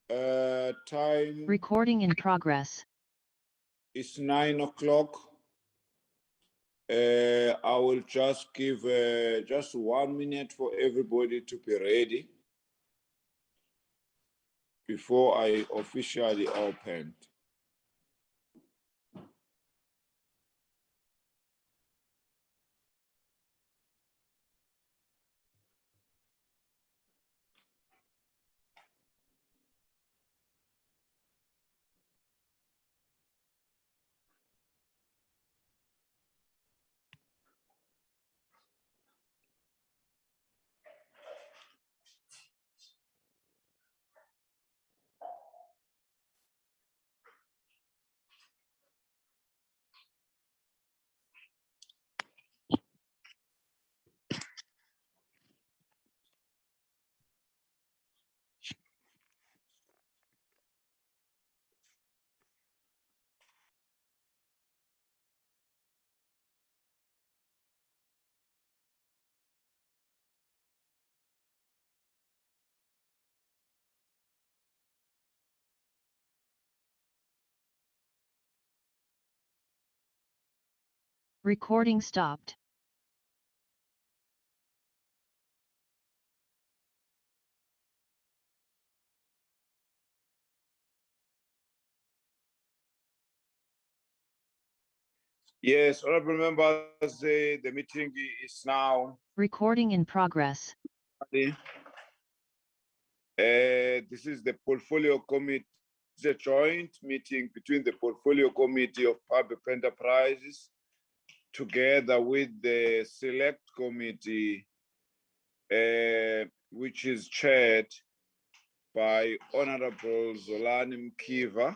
Time. Recording in progress. It's 9 o'clock. I will just give just 1 minute for everybody to be ready before I officially opened. Recording stopped. Yes, honorable members, the meeting is now. Recording in progress. This is the portfolio committee, the joint meeting between the portfolio committee of public enterprises together with the select committee, which is chaired by Honorable Zolani Mkiva,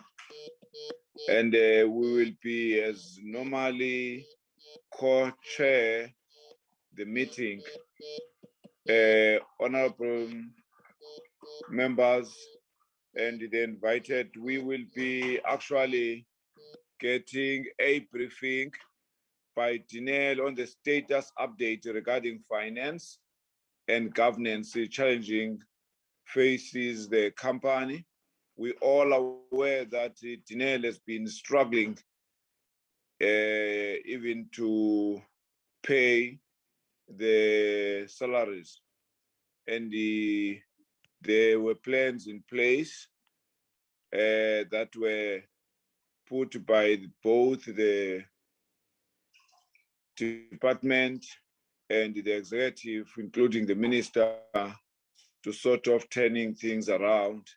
and we will be, as normally, co-chair the meeting. Honorable members and the invited, we will be actually getting a briefing by Denel on the status update regarding finance and governance challenging faces the company. We all are aware that Denel has been struggling even to pay the salaries, and there were plans in place that were put by both the department and the executive, including the minister, to sort of turning things around.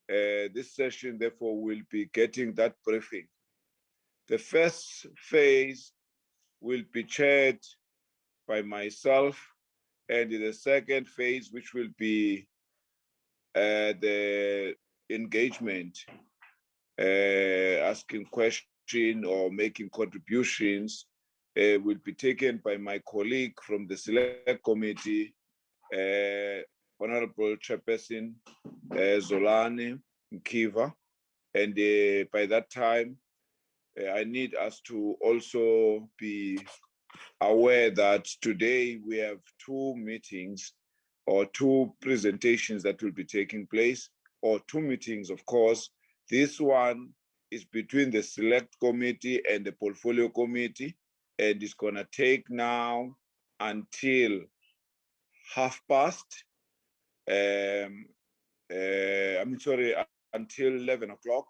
This session, therefore, will be getting that briefing. The first phase will be chaired by myself, and the second phase, which will be the engagement, asking questions or making contributions, will be taken by my colleague from the select committee, Honorable Chairperson Zolani Mkiva. And by that time, I need us to also be aware that today we have two meetings or two presentations that will be taking place, or two meetings, of course. This one is between the select committee and the portfolio committee, and it's gonna take now until 12:30, until 11 o'clock.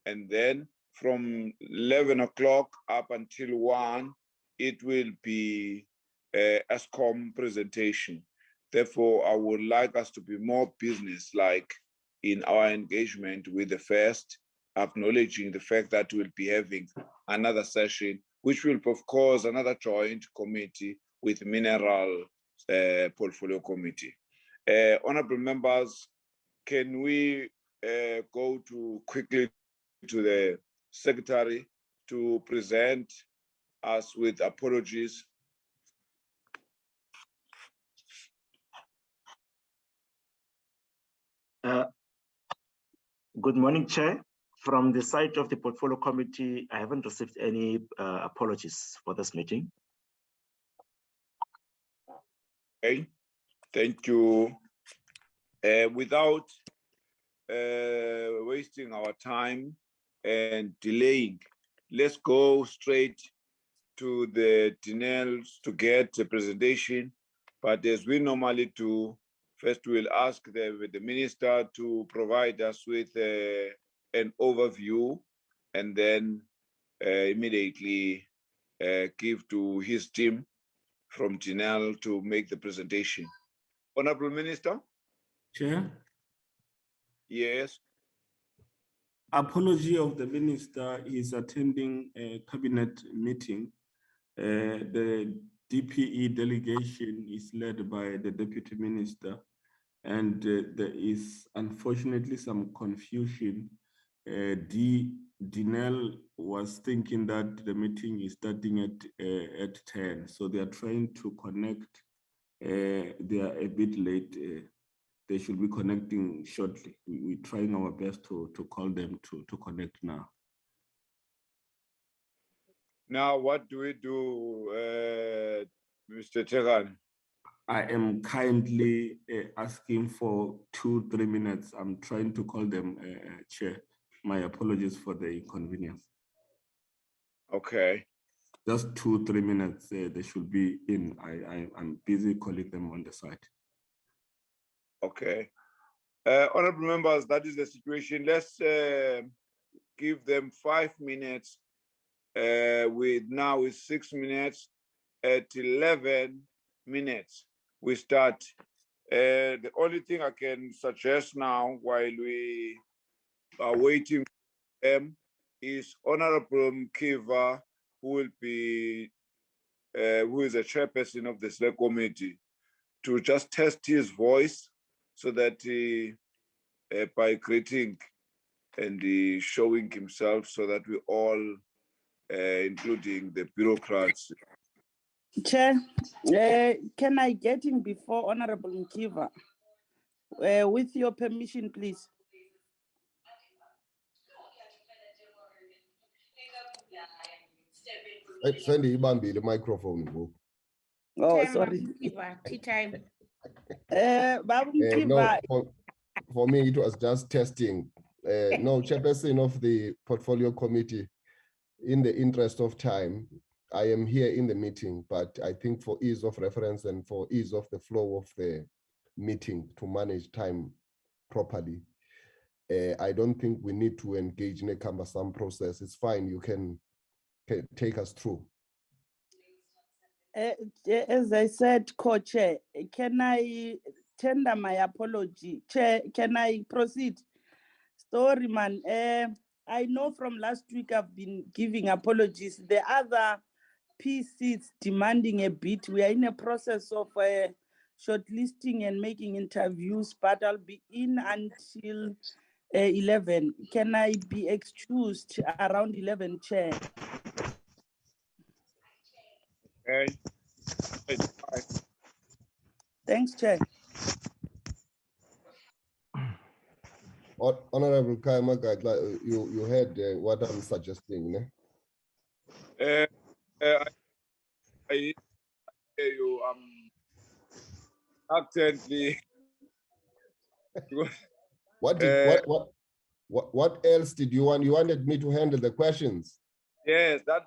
And then from 11 o'clock up until 1, it will be ESCOM presentation. Therefore, I would like us to be more business-like in our engagement with the first, acknowledging the fact that we'll be having another session, which will, of course, another joint committee with Mineral Portfolio Committee. Honorable members, can we go quickly to the secretary to present us with apologies? Good morning, Chair. From the side of the Portfolio Committee, I haven't received any apologies for this meeting. Okay, thank you. Without wasting our time and delaying. Let's go straight to the Denel to get a presentation. But as we normally do, first we'll ask the minister to provide us with an overview, and then immediately give to his team from Denel to make the presentation. Honorable Minister? Chair, Yes. apology of the minister is attending a cabinet meeting. The DPE delegation is led by the deputy minister, and there is unfortunately some confusion. Denel was thinking that the meeting is starting at 10, so they are trying to connect. They are a bit late. They should be connecting shortly. We're trying our best to call them to connect now. Now, what do we do, Mr. Tegan? I am kindly asking for 2-3 minutes. I'm trying to call them, Chair. My apologies for the inconvenience. Okay. Just 2-3 minutes, they should be in. I'm busy calling them on the side. Okay. Honorable members, that is the situation. Let's give them 5 minutes. Now is 6 minutes. At 11 minutes, we start. The only thing I can suggest now while we are waiting for them is Honorable Mkiva, who is the chairperson of the select committee, to just test his voice so that by greeting and showing himself, so that we all, including the bureaucrats. Chair, can I get him before Honorable Mkiva? With your permission, please. Sandy, Ibambi, the microphone. Oh, sorry. Tea time. Babu No, Mkiva. for me, it was just testing. No, chairperson of the portfolio committee, in the interest of time, I am here in the meeting, but I think for ease of reference and for ease of the flow of the meeting to manage time properly, I don't think we need to engage in a cumbersome process. It's fine. You can take us through. As I said, co-chair, can I tender my apology? Chair, can I proceed? Story man, I know from last week I've been giving apologies. The other PCs demanding a bit. We are in a process of shortlisting and making interviews, but I'll be in until 11. Can I be excused around 11, Chair? Okay. Thanks, Chair. Honorable Kaima, you heard what I'm suggesting, I hear you accidentally. What else did you want? You wanted me to handle the questions? Yes, that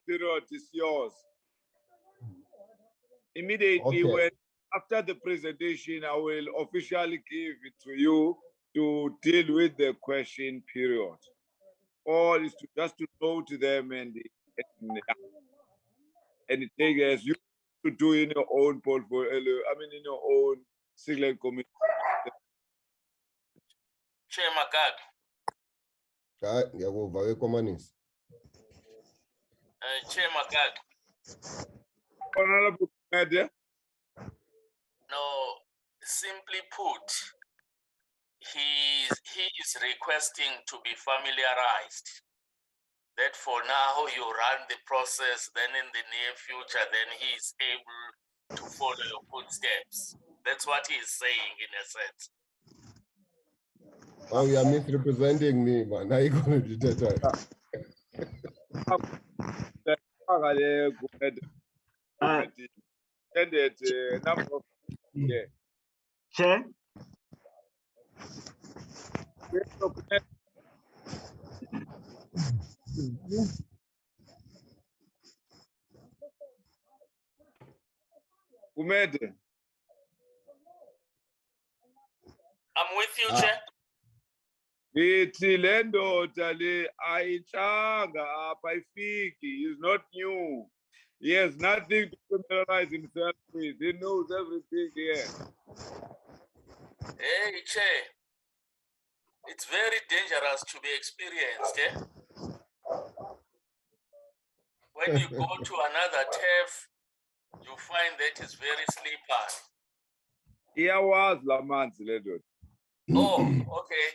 period is yours. Immediately, Okay. after the presentation, I will officially give it to you to deal with the question period. All is just to note them and take as you to do in your own portfolio. I mean, in your own select committee. Chair Magag. Chair Magag. Honorable Media. No, simply put, he is requesting to be familiarized. That for now you run the process, then in the near future, then he is able to follow your footsteps. That's what he is saying in a sense. Oh, you are misrepresenting me, man. Now you're going to do that. Chair? Kumede. I'm with you, Ah. Chair. Ngithi le ndoda le ayitshanga apha ayifiki. He's not new. He has nothing to familiarize himself with. He knows everything here. Hey, Chair. It's very dangerous to be experienced. When you go to another turf, you find that it's very slippery. Iyawazi la manzi le ndoda. Oh, okay.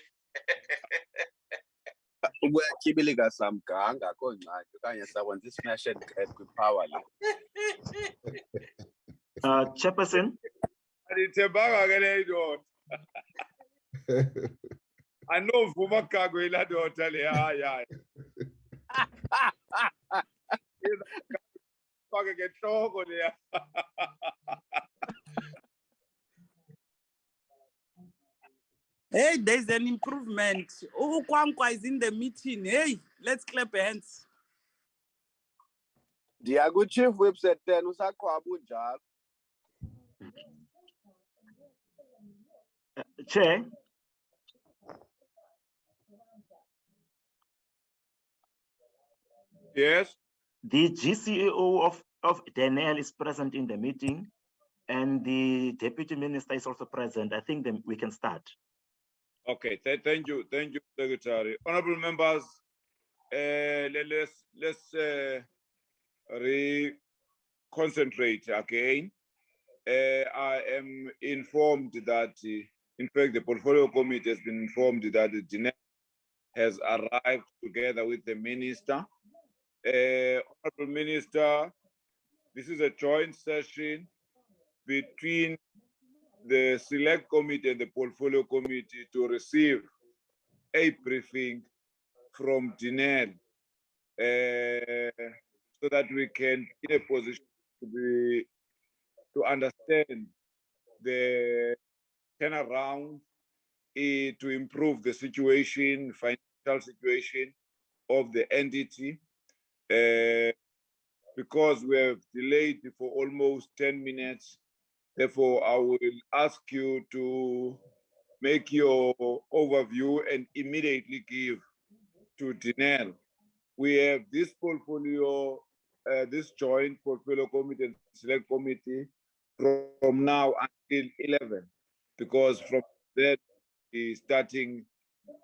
Ukuyatyibilika samganga akho ngxaki okanye sakwenza i-smash and grab kwipower le. Chairperson, Andithembanga ke le ndoda. Anovuma gago yilaa ndoda le. Hayi, hayi. Fake ngentloko leya. Hey, there's an improvement. Ukwankwa is in the meeting. Hey, let's clap hands. Ndiya kwi-chief whip set 10 usaqhwaba unjalo. Chair, Yes. the GCEO of Denel is present in the meeting, and the Deputy Minister is also present. I think we can start. Okay, thank you, Secretary. Honorable members, let's concentrate again. I am informed that, in fact, the Portfolio Committee has been informed that the Denel has arrived together with the Minister. Honorable Minister, this is a joint session between the Select Committee and the Portfolio Committee to receive a briefing from Denel, so that we can be in a position to understand the turnaround, to improve the situation, financial situation of the entity, because we have delayed for almost 10 minutes. Therefore, I will ask you to make your overview and immediately give to Denel. We have this portfolio, this joint portfolio committee and select committee from now until 11, because from there is starting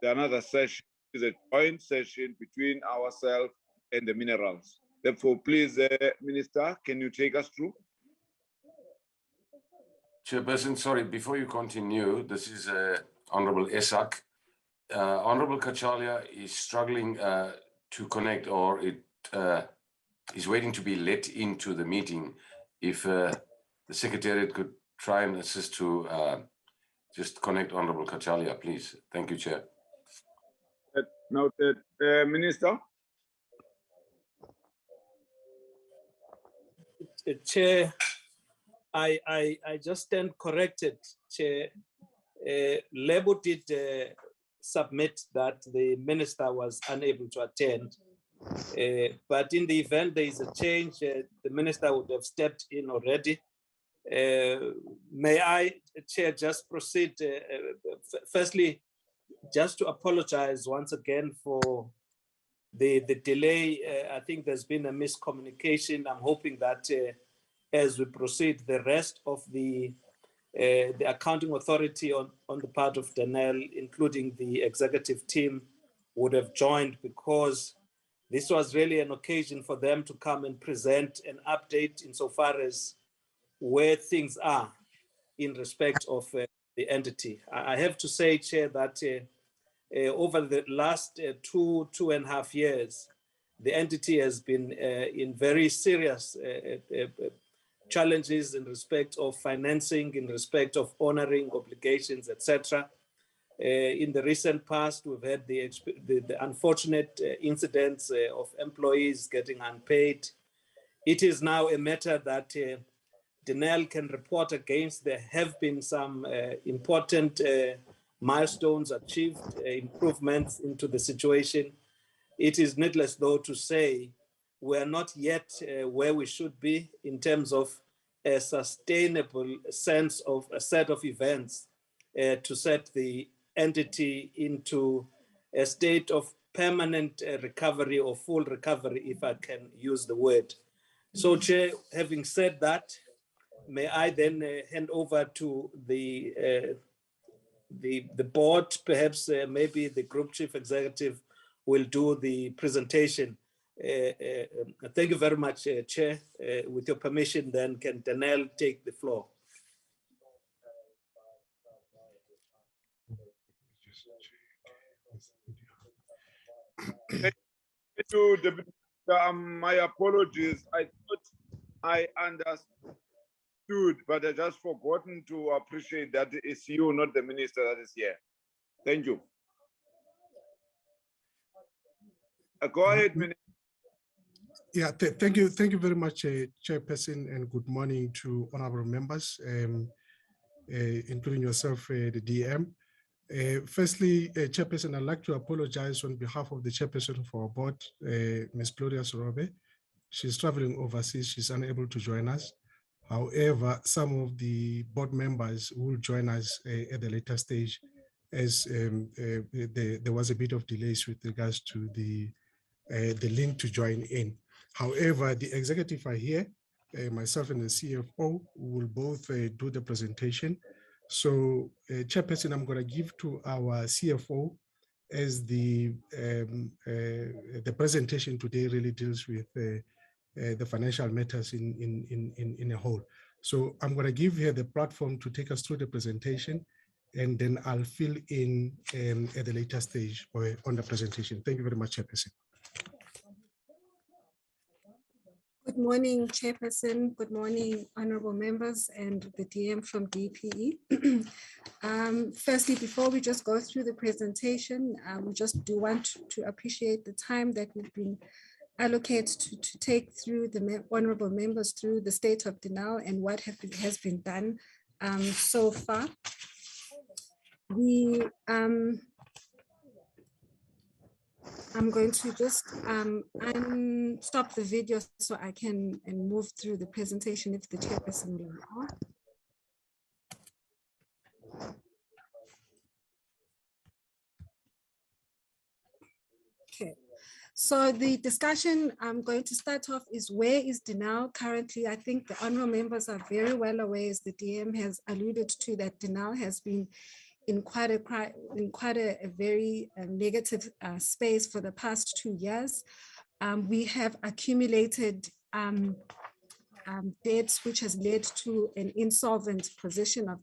another session, is a joint session between ourselves and the minerals. Therefore, please, Minister, can you take us through? Chairperson, sorry, before you continue, this is Honorable Esak. Honorable Kachalia is struggling to connect, or is waiting to be let into the meeting. If the Secretariat could try and assist to just connect Honorable Kachalia, please. Thank you, Chair. Noted. Minister? Chair, I just stand corrected, Chair. Lebo did submit that the minister was unable to attend, but in the event there is a change, the minister would have stepped in already. May I, Chair, just proceed? Firstly, just to apologize once again for the delay. I think there's been a miscommunication. I'm hoping that as we proceed, the rest of the accounting authority on the part of Denel, including the executive team, would have joined, because this was really an occasion for them to come and present an update insofar as where things are in respect of the entity. I have to say, Chair, that over the last 2.5 years, the entity has been in very serious challenges in respect of financing, in respect of honoring obligations, etc. In the recent past, we've had the unfortunate incidents of employees getting unpaid. It is now a matter that Denel can report against. There have been some important milestones achieved, improvements into the situation. It is needless, though, to say we are not yet where we should be in terms of a sustainable sense of a set of events to set the entity into a state of permanent recovery or full recovery, if I can use the word. So, Chair, having said that, may I then hand over to the board, perhaps maybe the group chief executive will do the presentation. Thank you very much, Chair. With your permission, then can Denel take the floor? Thank you, Deputy. My apologies. I thought I understood, but I just forgotten to appreciate that it's you, not the minister, that is here. Thank you. Go ahead, Minister. Yeah, thank you very much, Chairperson, and good morning to honorable members, including yourself, the DM. Firstly, Chairperson, I'd like to apologize on behalf of the Chairperson for our board, Ms. Gloria Sorobe. She's traveling overseas, she's unable to join us. However, some of the board members will join us at the later stage, as there was a bit of delays with regards to the link to join in. However, the executive are here, myself and the CFO will both do the presentation. So, Chairperson, I'm going to give to our CFO, as the presentation today really deals with the financial matters in a whole. So I'm going to give her the platform to take us through the presentation, and then I'll fill in at the later stage or on the presentation. Thank you very much, Chairperson. Good morning, Chairperson. Good morning, honorable members and the DM from DPE. Firstly, before we just go through the presentation, we just do want to appreciate the time that we've been allocated to take through the honorable members through the state of Denel and what has been done so far. I'm going to just stop the video so I can move through the presentation if the Chairperson will allow. Okay, so the discussion I'm going to start off is, where is Denel currently? I think the honorable members are very well aware, as the DM has alluded to, that Denel has been in quite a very negative space for the past 2 years. We have accumulated debts, which has led to an insolvent position of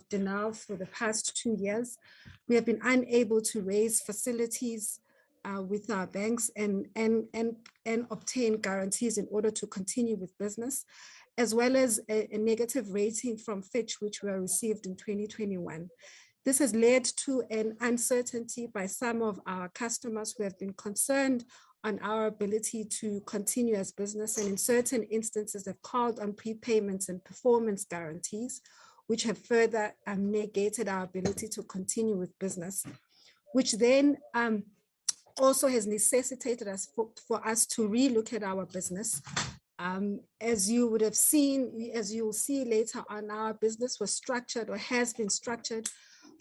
Denel for the past 2 years. We have been unable to raise facilities with our banks and obtain guarantees in order to continue with business, as well as a negative rating from Fitch, which were received in 2021. This has led to an uncertainty by some of our customers who have been concerned on our ability to continue as business, and in certain instances have called on prepayments and performance guarantees, which have further negated our ability to continue with business, which then also has necessitated us for us to relook at our business. As you would have seen, as you will see later on, our business was structured, or has been structured,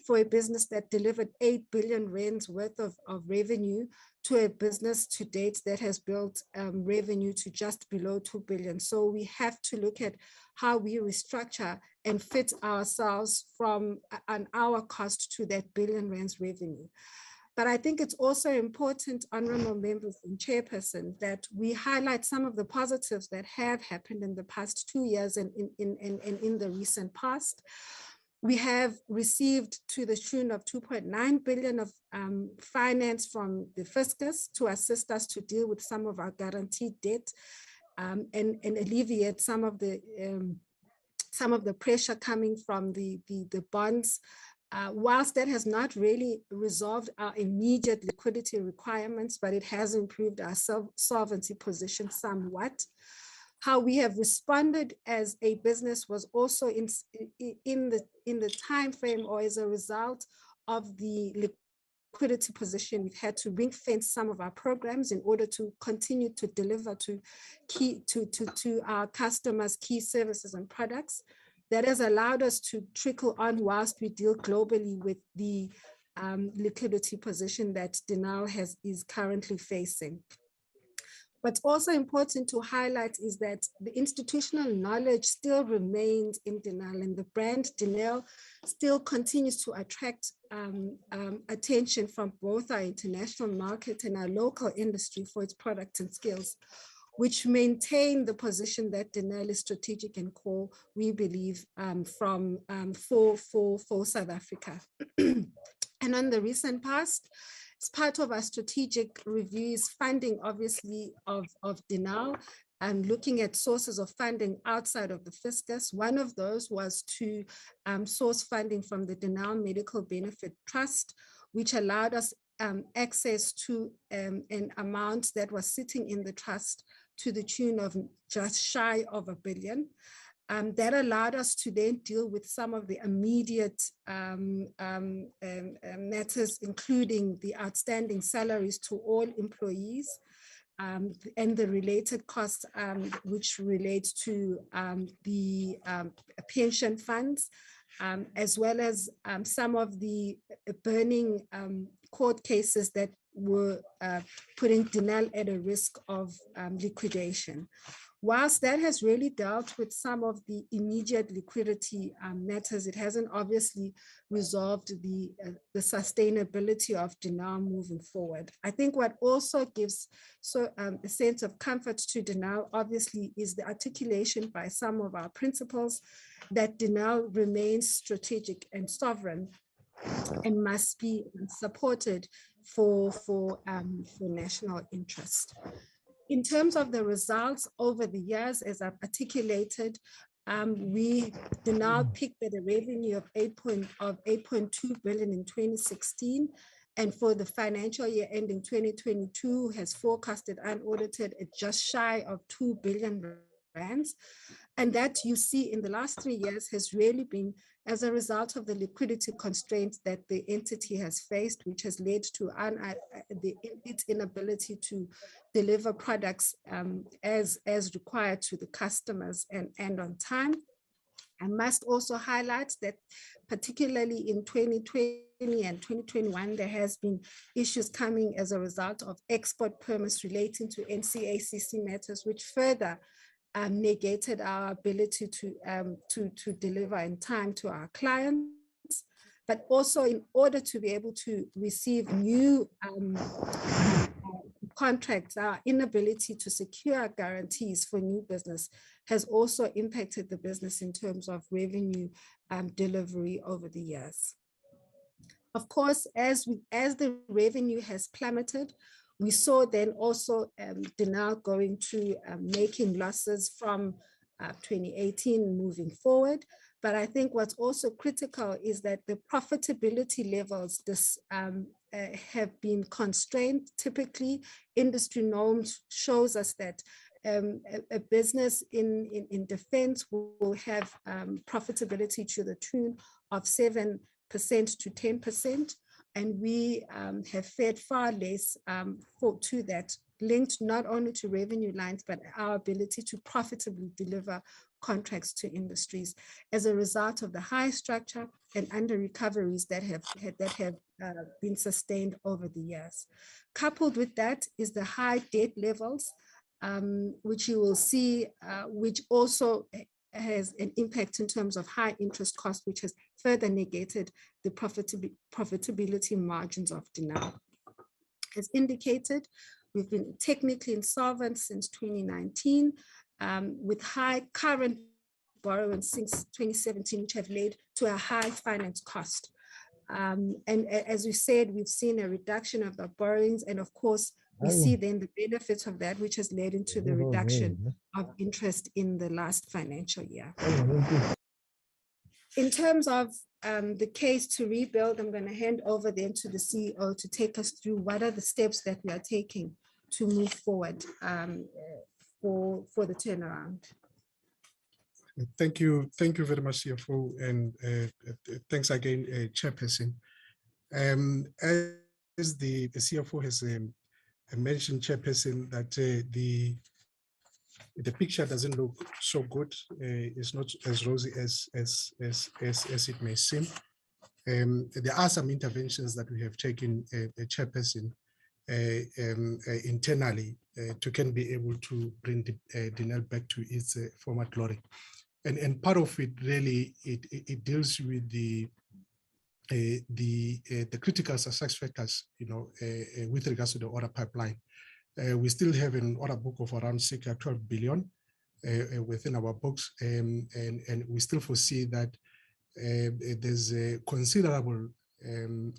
for a business that delivered 8 billion rands worth of revenue, to a business to date that has built revenue to just below 2 billion. So we have to look at how we restructure and fit ourselves from an hour cost to that billion rands revenue. But I think it's also important, honorable members and Chairperson, that we highlight some of the positives that have happened in the past 2 years and in the recent past. We have received to the tune of 2.9 billion of finance from the fiscus to assist us to deal with some of our guaranteed debt and alleviate some of the pressure coming from the bonds. Whilst that has not really resolved our immediate liquidity requirements, but it has improved our solvency position somewhat. How we have responded as a business was also in the time frame, or as a result of the liquidity position, we've had to ring fence some of our programs in order to continue to deliver to our customers key services and products. That has allowed us to trickle on whilst we deal globally with the liquidity position that Denel is currently facing. What's also important to highlight is that the institutional knowledge still remains in Denel, and the brand Denel still continues to attract attention from both our international market and our local industry for its products and skills, which maintain the position that Denel is strategic and core, we believe, for South Africa. And on the recent past, as part of our strategic reviews, funding obviously of Denel, and looking at sources of funding outside of the fiscus. One of those was to source funding from the Denel Medical Benefit Trust, which allowed us access to an amount that was sitting in the trust to the tune of just shy of R1 billion. That allowed us to then deal with some of the immediate matters, including the outstanding salaries to all employees and the related costs, which relates to the pension funds, as well as some of the burning court cases that were putting Denel at a risk of liquidation. Whilst that has really dealt with some of the immediate liquidity matters, it hasn't obviously resolved the sustainability of Denel moving forward. I think what also gives a sense of comfort to Denel, obviously, is the articulation by some of our principals that Denel remains strategic and sovereign and must be supported for national interest. In terms of the results over the years, as I've articulated, we Denel peaked at a revenue of 8.2 billion in 2016, and for the financial year ending 2022 has forecasted unaudited at just shy of 2 billion rands. And that you see in the last 3 years has really been as a result of the liquidity constraints that the entity has faced, which has led to its inability to deliver products as required to the customers and on time. I must also highlight that particularly in 2020 and 2021, there has been issues coming as a result of export permits relating to NCACC matters, which further negated our ability to deliver in time to our clients, but also in order to be able to receive new contracts, our inability to secure guarantees for new business has also impacted the business in terms of revenue delivery over the years. Of course, as the revenue has plummeted, we saw then also Denel going to making losses from 2018 moving forward. But I think what's also critical is that the profitability levels have been constrained. Typically, industry norms shows us that a business in defense will have profitability to the tune of 7% to 10%. And we have fared far less to that, linked not only to revenue lines, but our ability to profitably deliver contracts to industries as a result of the high structure and under recoveries that have been sustained over the years. Coupled with that is the high debt levels, which you will see, which also has an impact in terms of high interest costs, which has further negated the profitability margins of Denel. As indicated, we've been technically insolvent since 2019, with high current borrowings since 2017, which have led to a high finance cost. And as we said, we've seen a reduction of the borrowings, and of course, we see then the benefits of that, which has led into the reduction of interest in the last financial year. In terms of the case to rebuild, I'm going to hand over then to the CEO to take us through what are the steps that we are taking to move forward for the turnaround. Thank you very much, CFO, and thanks again, Chairperson. As the CFO has mentioned, Chairperson, that the picture doesn't look so good. It's not as rosy as it may seem. There are some interventions that we have taken, Chairperson, internally to can be able to bring Denel back to its former glory. And part of it really, it deals with the critical success factors, with regards to the order pipeline. We still have an order book of around circa 12 billion within our books, and we still foresee that there's a considerable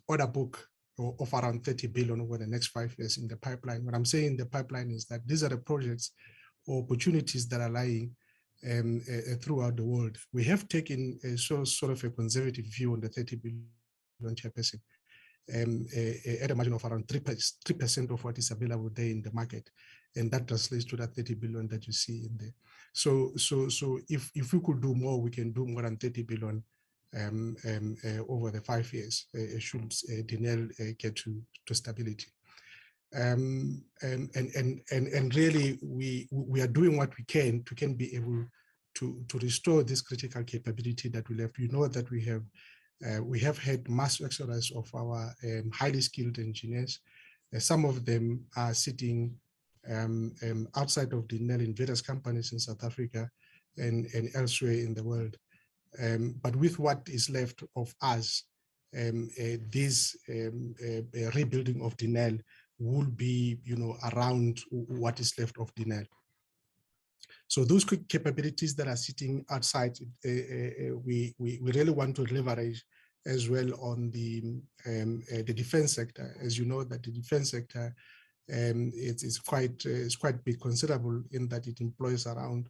order book of around 30 billion over the next 5 years in the pipeline. What I'm saying in the pipeline is that these are the projects or opportunities that are lying throughout the world. We have taken a sort of a conservative view on the 30 billion, Chairperson, at a margin of around 3% of what is available there in the market. And that translates to that 30 billion that you see in there. So if we could do more, we can do more than 30 billion over the 5 years, should Denel get to stability. And really, we are doing what we can to be able to restore this critical capability that we left. You know that we have had mass exodus of our highly skilled engineers. Some of them are sitting outside of Denel in various companies in South Africa and elsewhere in the world. But with what is left of us, this rebuilding of Denel will be, around what is left of Denel. So those capabilities that are sitting outside, we really want to leverage as well on the defense sector. As you know, that the defense sector it's quite big, considerable in that it employs around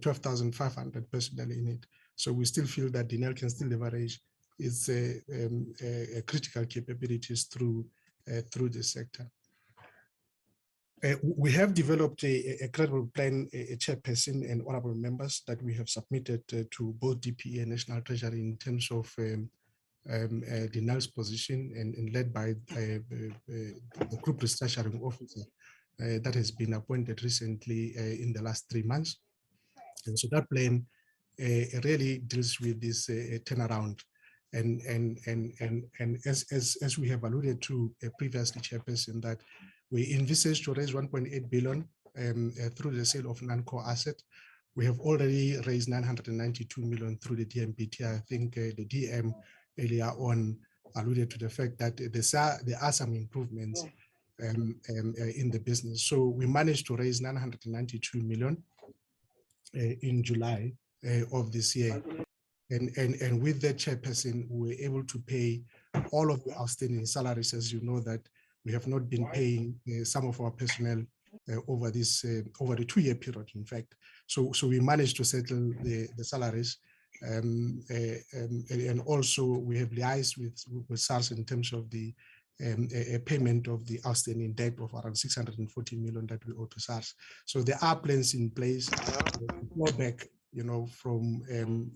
12,500 personnel in it. So we still feel that Denel can still leverage its critical capabilities through this sector. We have developed a credible plan, a Chairperson and honorable members, that we have submitted to both DPE and National Treasury in terms of Denel's position and led by the Group Restructuring Officer that has been appointed recently in the last 3 months. And so that plan really deals with this turnaround. And as we have alluded to previously, Chairperson, that we envisage to raise 1.8 billion through the sale of non-core asset. We have already raised 992 million through the DMPT. I think the DM earlier on alluded to the fact that there are some improvements in the business. So we managed to raise 992 million in July of this year. And with that, Chairperson, we were able to pay all of the outstanding salaries. As you know, that we have not been paying some of our personnel over this over the 2-year period, in fact. So we managed to settle the salaries, and also we have liaised with SARS in terms of the payment of the outstanding debt of around 640 million that we owe to SARS. So there are plans in place to go back, from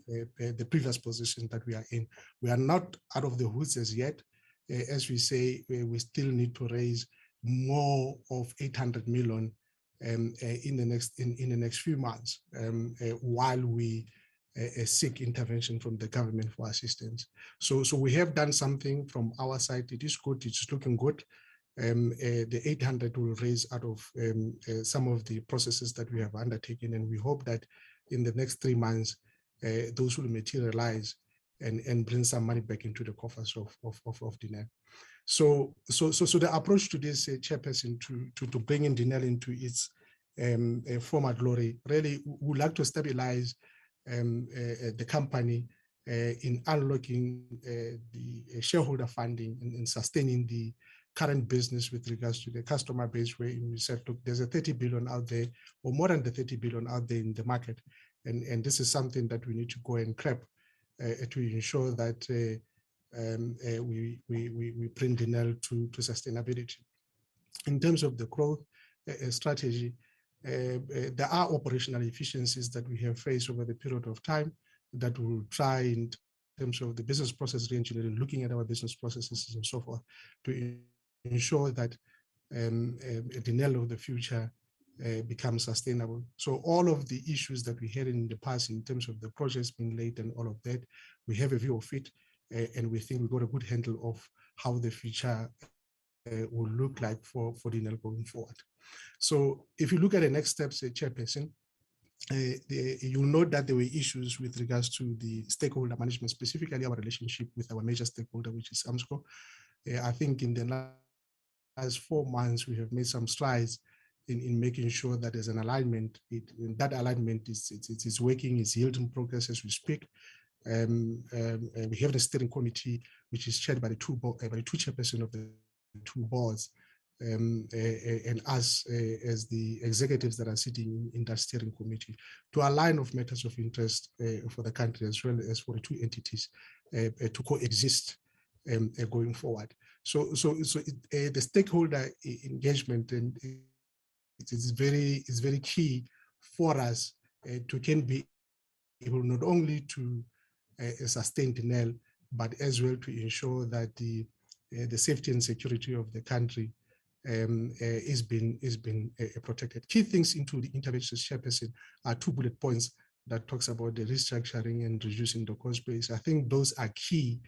the previous position that we are in. We are not out of the woods as yet. As we say, we still need to raise more of 800 million in the next few months while we seek intervention from the government for assistance. So we have done something from our side. It is good. It's looking good. The 800 will raise out of some of the processes that we have undertaken, and we hope that in the next 3 months, those will materialize and bring some money back into the coffers of Denel. So the approach to this, Chairperson, to bring in Denel into its former glory, really would like to stabilize the company in unlocking the shareholder funding and sustaining the current business with regards to the customer base, where we said, look, there's a 30 billion out there, or more than the 30 billion out there in the market. And this is something that we need to go and grab to ensure that we bring Denel to sustainability. In terms of the growth strategy, there are operational efficiencies that we have faced over the period of time that we'll try and terms of the business process reengineering, looking at our business processes and so forth, to ensure that Denel of the future becomes sustainable. So all of the issues that we had in the past in terms of the projects being late and all of that, we have a view of it, and we think we got a good handle of how the future will look like for Denel going forward. So if you look at the next steps, Chairperson, you'll note that there were issues with regards to the stakeholder management, specifically our relationship with our major stakeholder, which is AMSCO. I think in the last 4 months, we have made some strides in making sure that there's an alignment. That alignment is working, is yielding progress as we speak. We have the steering committee, which is chaired by the two chairpersons of the two boards, and us as the executives that are sitting in that steering committee to align of matters of interest for the country as well as for the two entities to coexist going forward. So the stakeholder engagement and it is very key for us to can be able not only to sustain Denel, but as well to ensure that the safety and security of the country is being protected. Key things into the interventions, Chairperson, are 2 bullet points that talks about the restructuring and reducing the cost base. I think those are key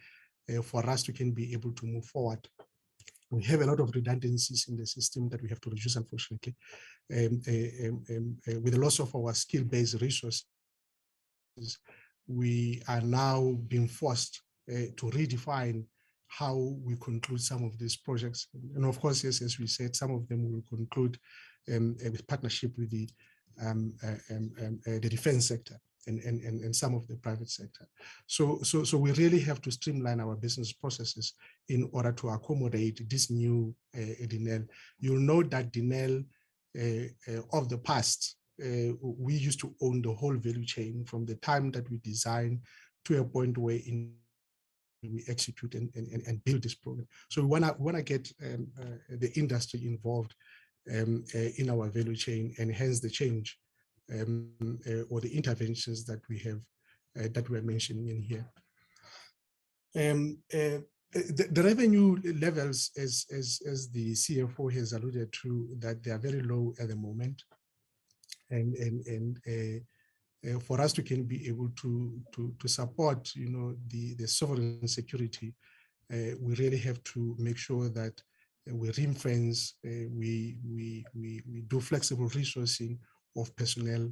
for us to can be able to move forward. We have a lot of redundancies in the system that we have to reduce, unfortunately. With the loss of our skill-based resources, we are now being forced to redefine how we conclude some of these projects. And of course, yes, as we said, some of them will conclude with partnership with the defense sector and some of the private sector. So we really have to streamline our business processes in order to accommodate this new Denel. You'll know that Denel of the past, we used to own the whole value chain from the time that we design to a point where we execute and build this program. So we wanna get the industry involved in our value chain, and hence the change or the interventions that we have that we're mentioning in here. The revenue levels, as the CFO has alluded to, that they are very low at the moment, and for us to can be able to support, you know, the sovereign security, we really have to make sure that we ring-fence, we do flexible resourcing of personnel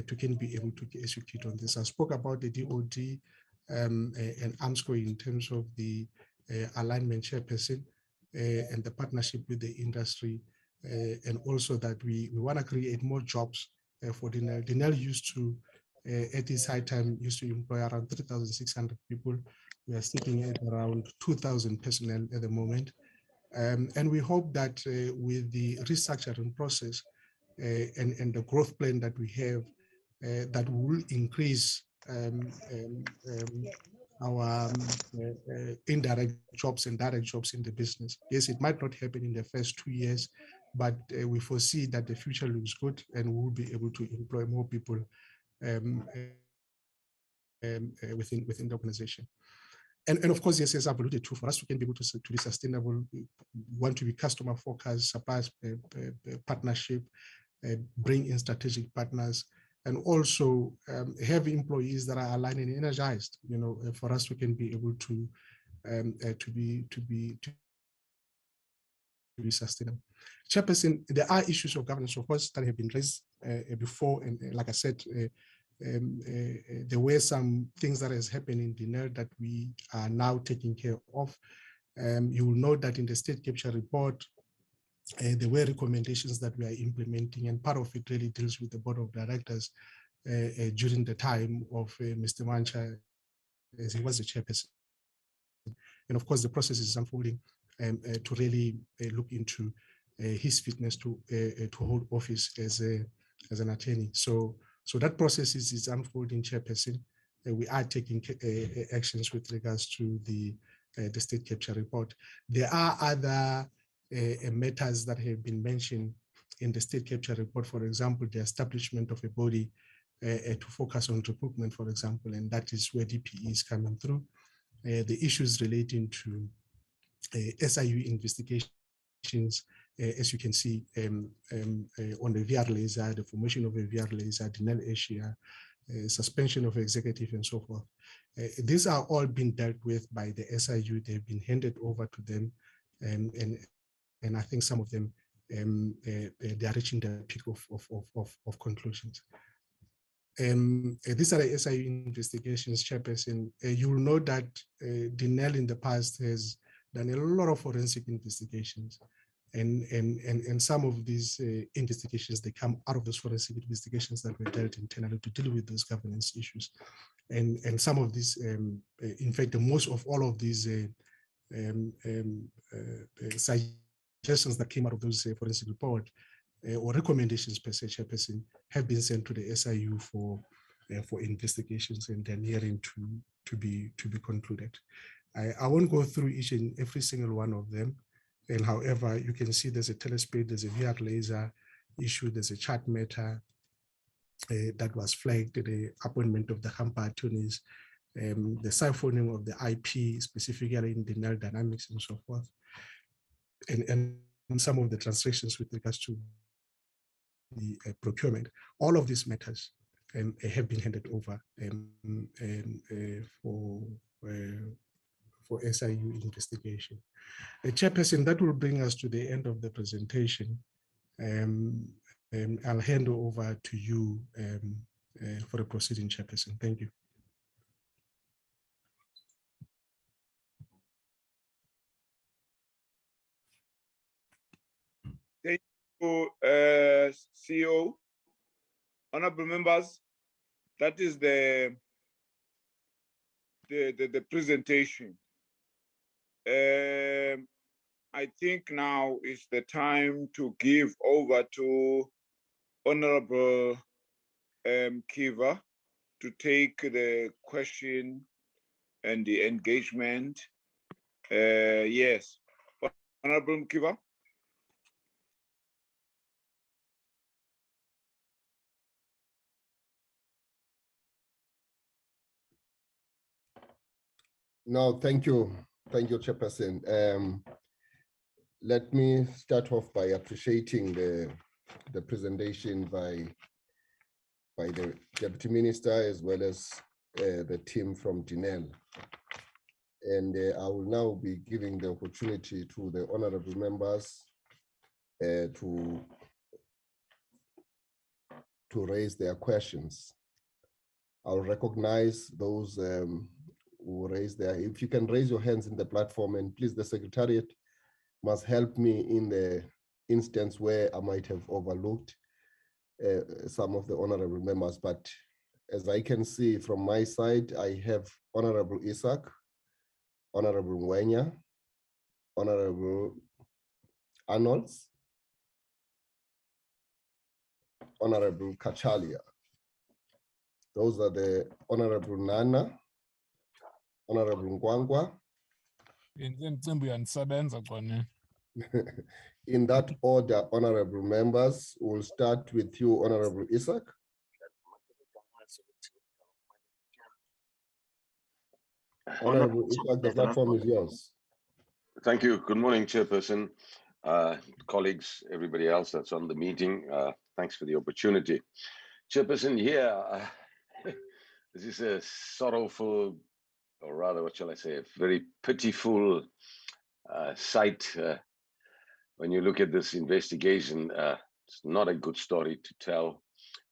to can be able to execute on this. I spoke about the DOD and AMSCO in terms of the alignment chairperson and the partnership with the industry, and also that we want to create more jobs for Denel. Denel used to, at its high time, used to employ around 3,600 people. We are sitting at around 2,000 personnel at the moment. And we hope that with the restructuring process and the growth plan that we have, that will increase our indirect jobs and direct jobs in the business. Yes, it might not happen in the first 2 years, but we foresee that the future looks good and we'll be able to employ more people within the organization. And of course, yes, as I've alluded to, for us to be able to be sustainable, we want to be customer focused, suppliers partnership, bring in strategic partners, and also have employees that are aligned and energized. You know, for us, we can be able to be sustainable. Chairperson, there are issues of governance, of course, that have been raised before, and like I said, there were some things that has happened in Denel that we are now taking care of. You will note that in the state capture report, there were recommendations that we are implementing, and part of it really deals with the board of directors during the time of Mr. Mancha, as he was the chairperson. And of course, the process is unfolding to really look into his fitness to hold office as an attorney. So that process is unfolding, Chairperson. We are taking actions with regards to the state capture report. There are other matters that have been mentioned in the state capture report. For example, the establishment of a body to focus on recruitment, for example, and that is where DPE is coming through. The issues relating to SIU investigations, as you can see on the VR laser, the formation of a VR laser, Denel Asia, suspension of executive and so forth. These are all being dealt with by the SIU. They've been handed over to them, and I think some of them they are reaching the peak of conclusions. These are the SIU investigations, Chairperson. You will know that Denel in the past has done a lot of forensic investigations. And some of these investigations, they come out of those forensic investigations that were dealt internally to deal with those governance issues. And some of these, in fact, the most of all of these suggestions that came out of those forensic report or recommendations per se, Chairperson, have been sent to the SIU for investigations and then hearing to be concluded. I won't go through each and every single one of them. And however, you can see there's a telespace, there's a VR laser issue, there's a chart matter that was flagged, the appointment of the Hampa attorneys, the siphoning of the IP, specifically in Denel dynamics and so forth, and some of the transactions with regards to the procurement. All of these matters have been handed over for SIU investigation. Chairperson, that will bring us to the end of the presentation. I'll hand over to you for the proceeding, Chairperson. Thank you. Thank you, CEO. Honorable members, that is the presentation. I think now is the time to give over to Honorable Kiva to take the question and the engagement. Yes, Honorable Kiva. No, thank you. Thank you, Chairperson. Let me start off by appreciating the presentation by the Deputy Minister as well as the team from Denel. And I will now be giving the opportunity to the honorable members to raise their questions. I'll recognize those who raise their, if you can raise your hands in the platform, and please, the Secretariat must help me in the instance where I might have overlooked some of the honorable members. But as I can see from my side, I have Honorable Isaac, Honorable Mwenya, Honorable Arnolds, Honorable Kachalia. Those are the Honorable Nana, Honorable Ngwangwa. In that order, honorable members, we'll start with you, Honorable Isaac. Honorable Isaac, the platform is yours. Thank you. Good morning, Chairperson, colleagues, everybody else that's on the meeting. Thanks for the opportunity. Chairperson, this is a sorrowful, or rather, what shall I say, a very pitiful sight. When you look at this investigation, it's not a good story to tell.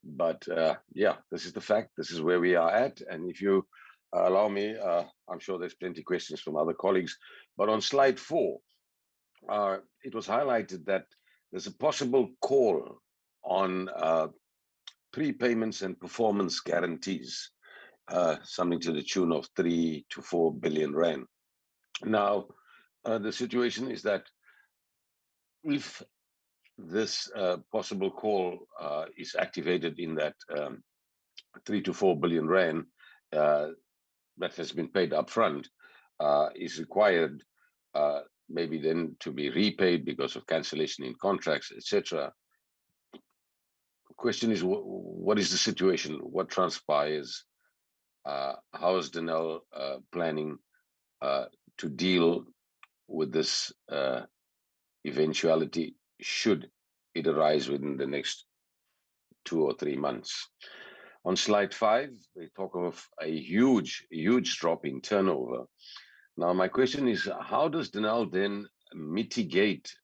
But yeah, this is the fact. This is where we are at. And if you allow me, I'm sure there's plenty of questions from other colleagues. But on slide 4, it was highlighted that there's a possible call on prepayments and performance guarantees, something to the tune of 3 to 4 billion rand. Now, the situation is that if this possible call is activated in that 3 to 4 billion rand that has been paid upfront, is required maybe then to be repaid because of cancellation in contracts, etc. question is, what is the situation? What transpires? How is Denel planning to deal with this eventuality, should it arise within the next 2 or 3 months? On slide 5, they talk of a huge drop in turnover. Now, my question is, how does Denel then mitigate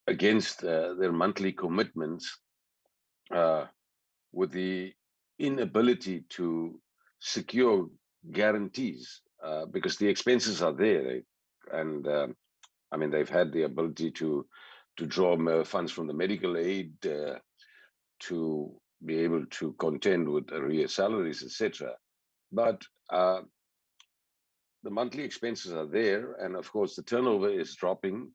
against their monthly commitments with the inability to secure guarantees? Because the expenses are there, and I mean, they've had the ability to draw funds from the medical aid, to be able to contend with arrear salaries, etc. But the monthly expenses are there, and of course the turnover is dropping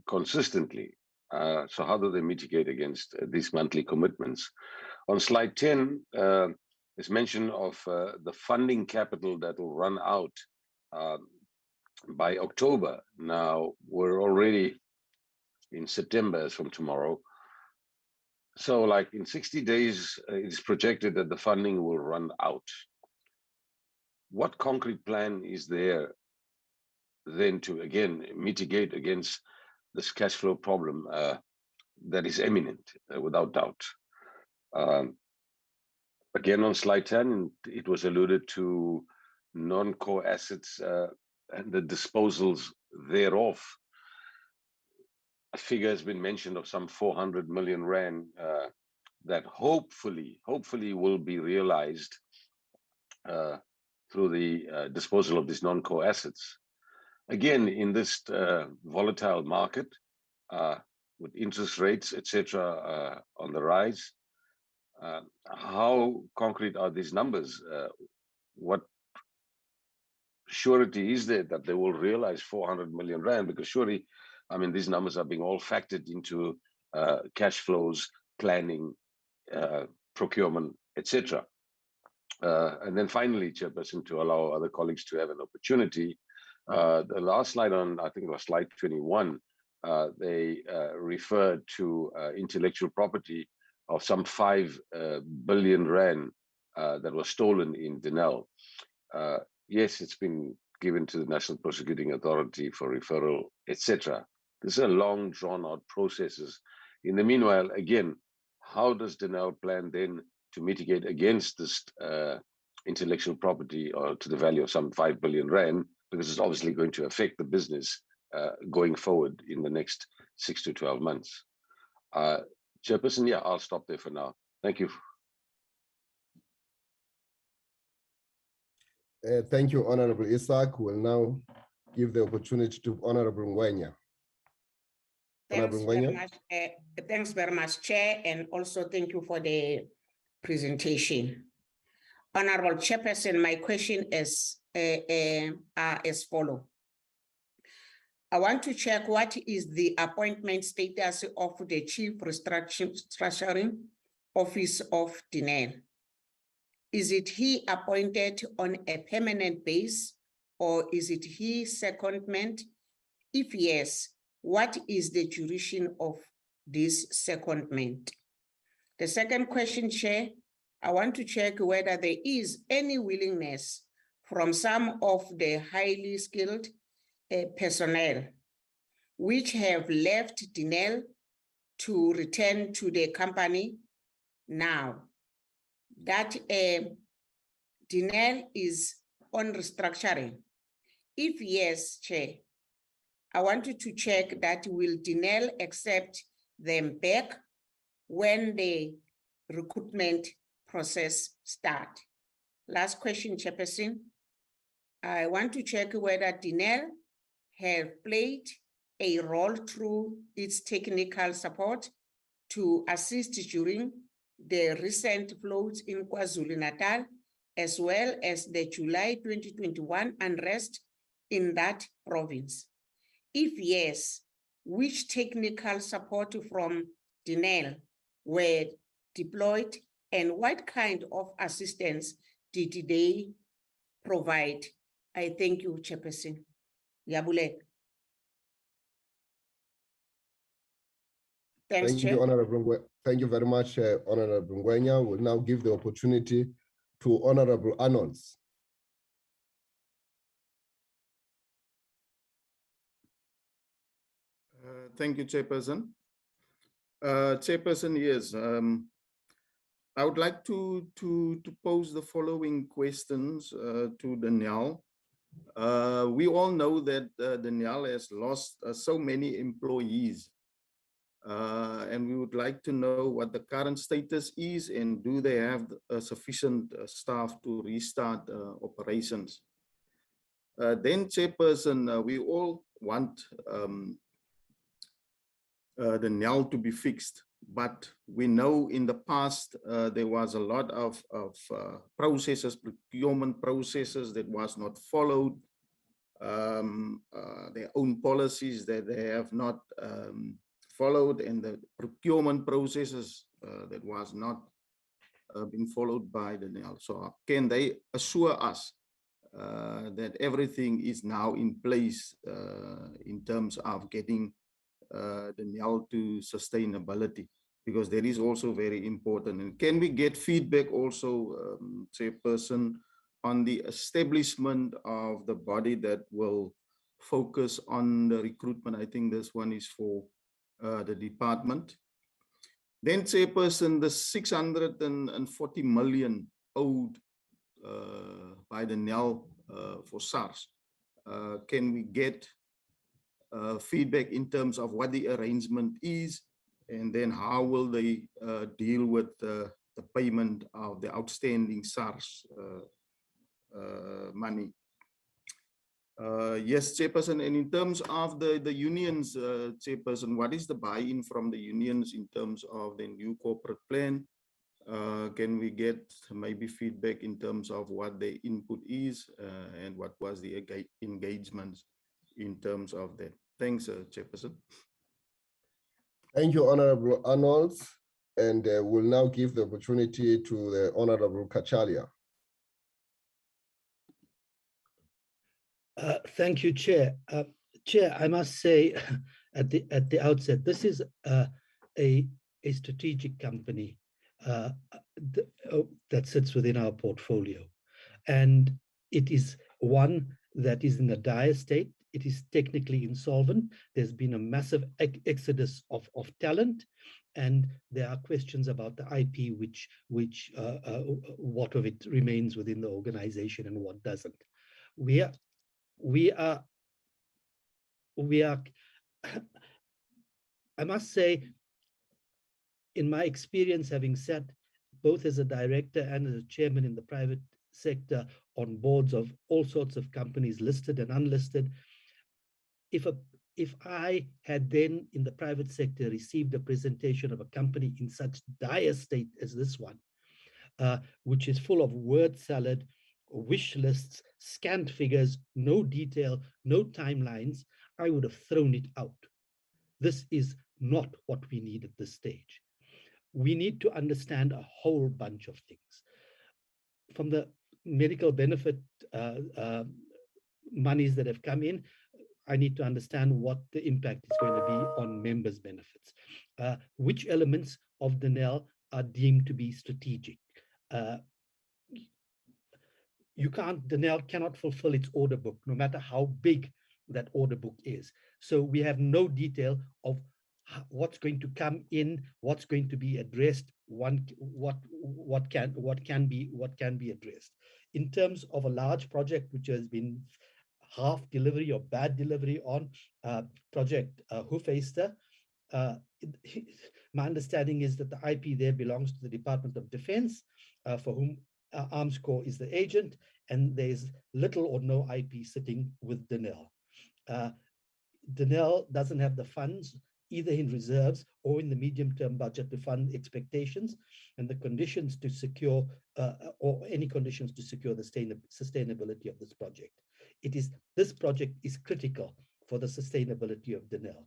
consistently. So how do they mitigate against these monthly commitments? On slide 10, there's mention of the funding capital that will run out by October. Now, we're already in September as from tomorrow. So like in 60 days, it's projected that the funding will run out. What concrete plan is there then to, again, mitigate against this cash flow problem that is imminent, without doubt? Again, on slide 10, it was alluded to non-core assets and the disposals thereof. A figure has been mentioned of some 400 million rand that hopefully will be realized through the disposal of these non-core assets. Again, in this volatile market, with interest rates, etc., on the rise, how concrete are these numbers? What surety is there that they will realize 400 million rand? Because surely, I mean, these numbers are being all factored into cash flows, planning, procurement, etc. And then finally, Chairperson, to allow other colleagues to have an opportunity, the last slide on, I think it was slide 21, they referred to intellectual property of some 5 billion rand that was stolen in Denel. Yes, it's been given to the National Prosecuting Authority for referral, etc. This is a long, drawn-out processes. In the meanwhile, again, how does Denel plan then to mitigate against this intellectual property, or to the value of some 5 billion rand, because it's obviously going to affect the business going forward in the next 6 to 12 months? Chairperson, yeah, I'll stop there for now. Thank you. Thank you, Honorable Isaac. We'll now give the opportunity to Honorable Ngwenya. Thanks very much, Chair, and also thank you for the presentation. Honorable Chairperson, my question is as follows. I want to check what is the appointment status of the Chief Restructuring Office of Denel. Is it he appointed on a permanent base, or is it his secondment? If yes, what is the duration of this secondment? The second question, Chair, I want to check whether there is any willingness from some of the highly skilled personnel which have left Denel to return to the company now that Denel is on restructuring. If yes, Chair, I wanted to check that will Denel accept them back when the recruitment process start? Last question, Chairperson. I want to check whether Denel have played a role through its technical support to assist during the recent floods in KwaZulu-Natal, as well as the July 2021 unrest in that province. If yes, which technical support from Denel were deployed, and what kind of assistance did they provide? I thank you, Chairperson. Yabule. Thanks, Thank Chair. you, Honorable. Thank you very much, Honorable Ngwenya. We'll now give the opportunity to Honorable Arnolds. Thank you, Chairperson. Chairperson, yes. I would like to pose the following questions to Denel. We all know that Denel has lost so many employees, and we would like to know what the current status is and do they have sufficient staff to restart operations. Then, Chairperson, we all want the NEL to be fixed, but we know in the past there was a lot of processes, procurement processes that was not followed, their own policies that they have not followed, and the procurement processes that was not being followed by the NEL. So can they assure us that everything is now in place in terms of getting the NEL to sustainability, because that is also very important. And can we get feedback also, Chairperson, on the establishment of the body that will focus on the recruitment? I think this one is for the department. Then, Chairperson, the 640 million owed by the NEL for SARS, can we get feedback in terms of what the arrangement is, and then how will they deal with the payment of the outstanding SARS money? Yes, Chairperson, and in terms of the unions, Chairperson, what is the buy-in from the unions in terms of the new corporate plan? Can we get maybe feedback in terms of what the input is and what was the engagements in terms of that? Thanks, Chairperson. Thank you, Honorable Arnolds. And we'll now give the opportunity to the Honorable Kachalia. Thank you, Chair. Chair, I must say at the outset, this is a strategic company that sits within our portfolio. And it is one that is in a dire state. It is technically insolvent. There's been a massive exodus of talent, and there are questions about the IP, what of it remains within the organization and what doesn't. We are, I must say, in my experience, having sat both as a director and as a chairman in the private sector on boards of all sorts of companies, listed and unlisted, if I had then in the private sector received a presentation of a company in such dire state as this one, which is full of word salad, wish lists, scant figures, no detail, no timelines, I would have thrown it out. This is not what we need at this stage. We need to understand a whole bunch of things. From the medical benefit monies that have come in, I need to understand what the impact is going to be on members' benefits. Which elements of Denel are deemed to be strategic? Denel cannot fulfill its order book, no matter how big that order book is. So we have no detail of what's going to come in, what's going to be addressed, what can be addressed. In terms of a large project which has been half delivery or bad delivery on project Hoefeister, my understanding is that the IP there belongs to the Department of Defense, for whom Arms Corps is the agent, and there's little or no IP sitting with Denel. Denel doesn't have the funds, either in reserves or in the medium-term budget, to fund expectations and the conditions to secure, or any conditions to secure the sustainability of this project. This project is critical for the sustainability of Denel.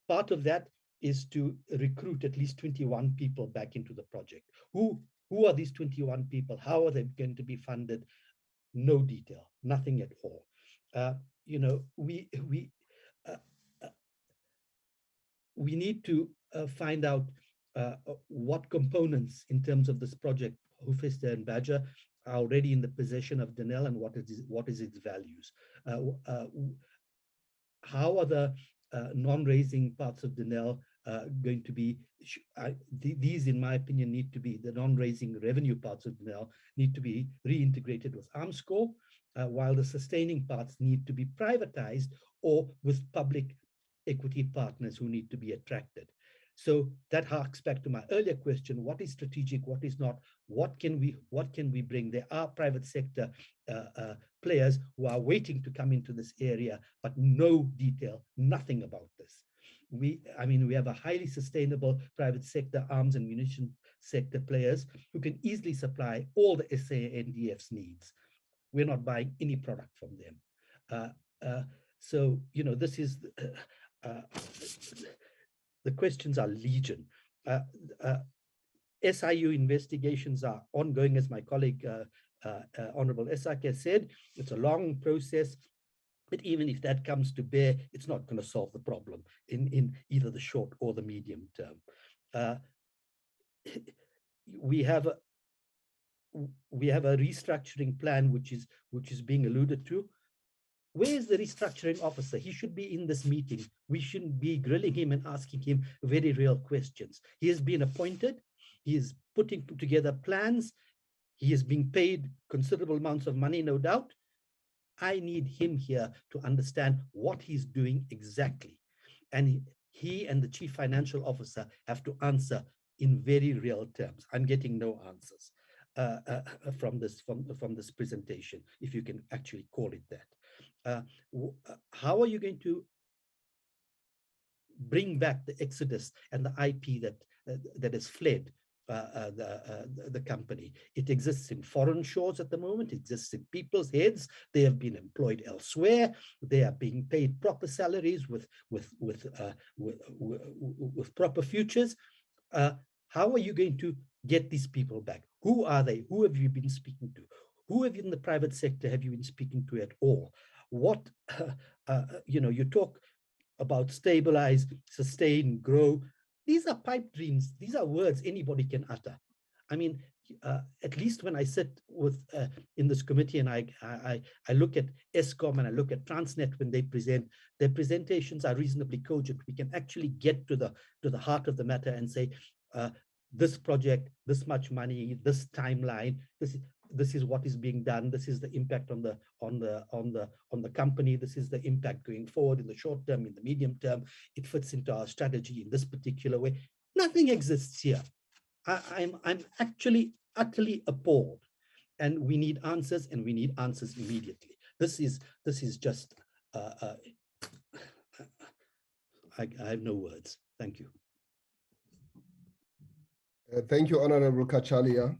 Part of that is to recruit at least 21 people back into the project. Who are these 21 people? How are they going to be funded? No detail, nothing at all. we need to find out what components in terms of this project, Hoofester and Badger, are already in the possession of Denel, and what is its values. How are the non-raising parts of Denel going to be, these in my opinion need to be, the non-raising revenue parts of Denel need to be reintegrated with Armscor, while the sustaining parts need to be privatized or with public equity partners who need to be attracted. So that harks back to my earlier question: what is strategic, what is not, what can we bring? There are private sector players who are waiting to come into this area, but no detail, nothing about this. We have a highly sustainable private sector arms and munition sector players who can easily supply all the SANDF's needs. We're not buying any product from them. So, this is, the questions are legion. SIU investigations are ongoing, as my colleague, Honorable Esak has said. It's a long process, but even if that comes to bear, it's not going to solve the problem in either the short or the medium term. We have a restructuring plan which is being alluded to. Where is the restructuring officer? He should be in this meeting. We shouldn't be grilling him and asking him very real questions. He has been appointed. He is putting together plans. He is being paid considerable amounts of money, no doubt. I need him here to understand what he's doing exactly. And he and the chief financial officer have to answer in very real terms. I'm getting no answers from this presentation, if you can actually call it that. How are you going to bring back the exodus and the IP that has fled the company? It exists in foreign shores at the moment. It exists in people's heads. They have been employed elsewhere. They are being paid proper salaries with proper futures. How are you going to get these people back? Who are they? Who have you been speaking to? Who have you in the private sector have you been speaking to at all? What, you talk about stabilize, sustain, grow. These are pipe dreams. These are words anybody can utter. I mean, at least when I sit with in this committee and I look at ESCOM and I look at Transnet when they present, their presentations are reasonably cogent. We can actually get to the heart of the matter and say, this project, this much money, this timeline, this is what is being done. This is the impact on the company. This is the impact going forward in the short term, in the medium term. It fits into our strategy in this particular way. Nothing exists here. I'm actually utterly appalled, and we need answers, and we need answers immediately. This is just I have no words. Thank you. Thank you, Honorable Kachalia.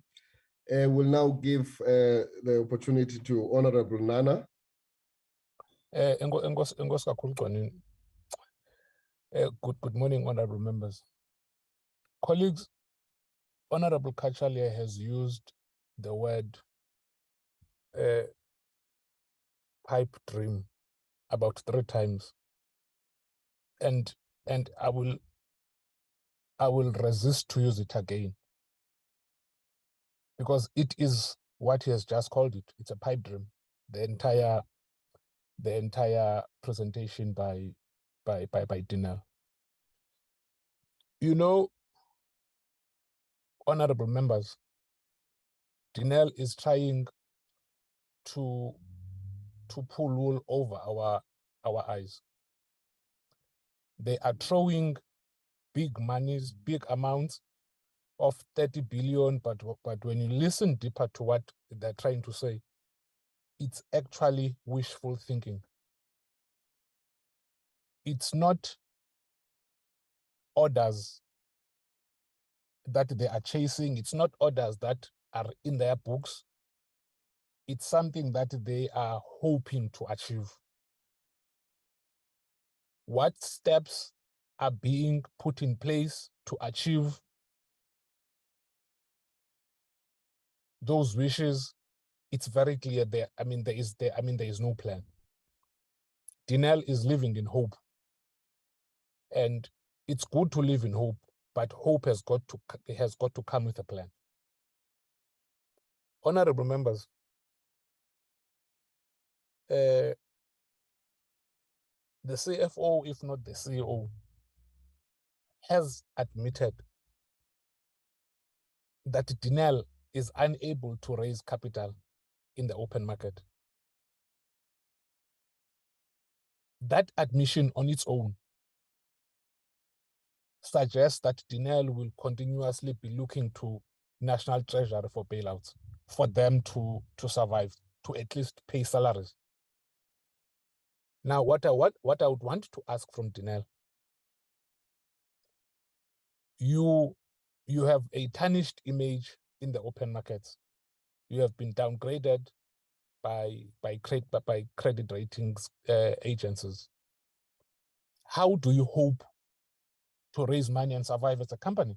We'll now give the opportunity to Honorable Nana. Good morning, honorable members. Colleagues, Honorable Kachalia has used the word pipe dream about 3 times, and I will resist to use it again, because it is what he has just called it. It's a pipe dream. The entire presentation by Denel. Honorable members, Denel is trying to pull wool over our eyes. They are throwing big monies, big amounts of 30 billion, but when you listen deeper to what they're trying to say, it's actually wishful thinking. It's not orders that they are chasing. It's not orders that are in their books. It's something that they are hoping to achieve. What steps are being put in place to achieve those wishes? It's very clear there. There is no plan. Denel is living in hope. And it's good to live in hope, but hope has got to come with a plan. Honorable members, the CFO, if not the CEO, has admitted that Denel is unable to raise capital in the open market. That admission on its own suggests that Denel will continuously be looking to National Treasury for bailouts for them to survive, to at least pay salaries. Now, what I would want to ask from Denel, you have a tarnished image in the open markets. You have been downgraded by credit ratings agencies. How do you hope to raise money and survive as a company,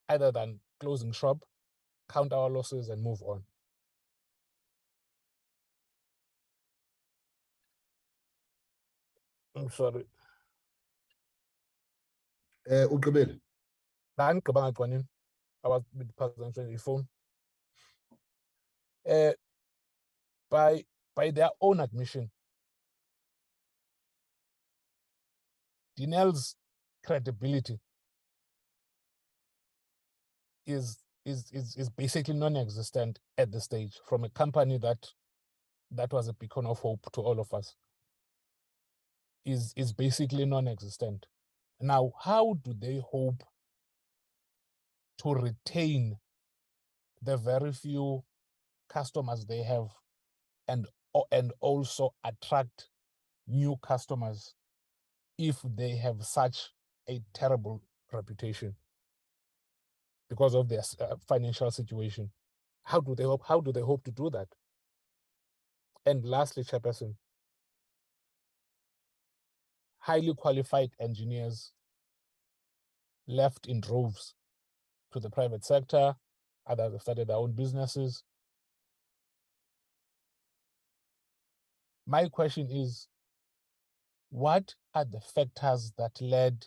other than closing shop, count our losses, and move on? I'm sorry. Ugqibile. I was with the phone. By their own admission, Denel's credibility is basically non-existent at this stage from a company that was a beacon of hope to all of us. Is basically non-existent. Now, how do they hope to retain the very few customers they have and also attract new customers if they have such a terrible reputation because of their financial situation? How do they hope to do that? And lastly, Chairperson, highly qualified engineers left in droves to the private sector. Others have started their own businesses. My question is, what are the factors that led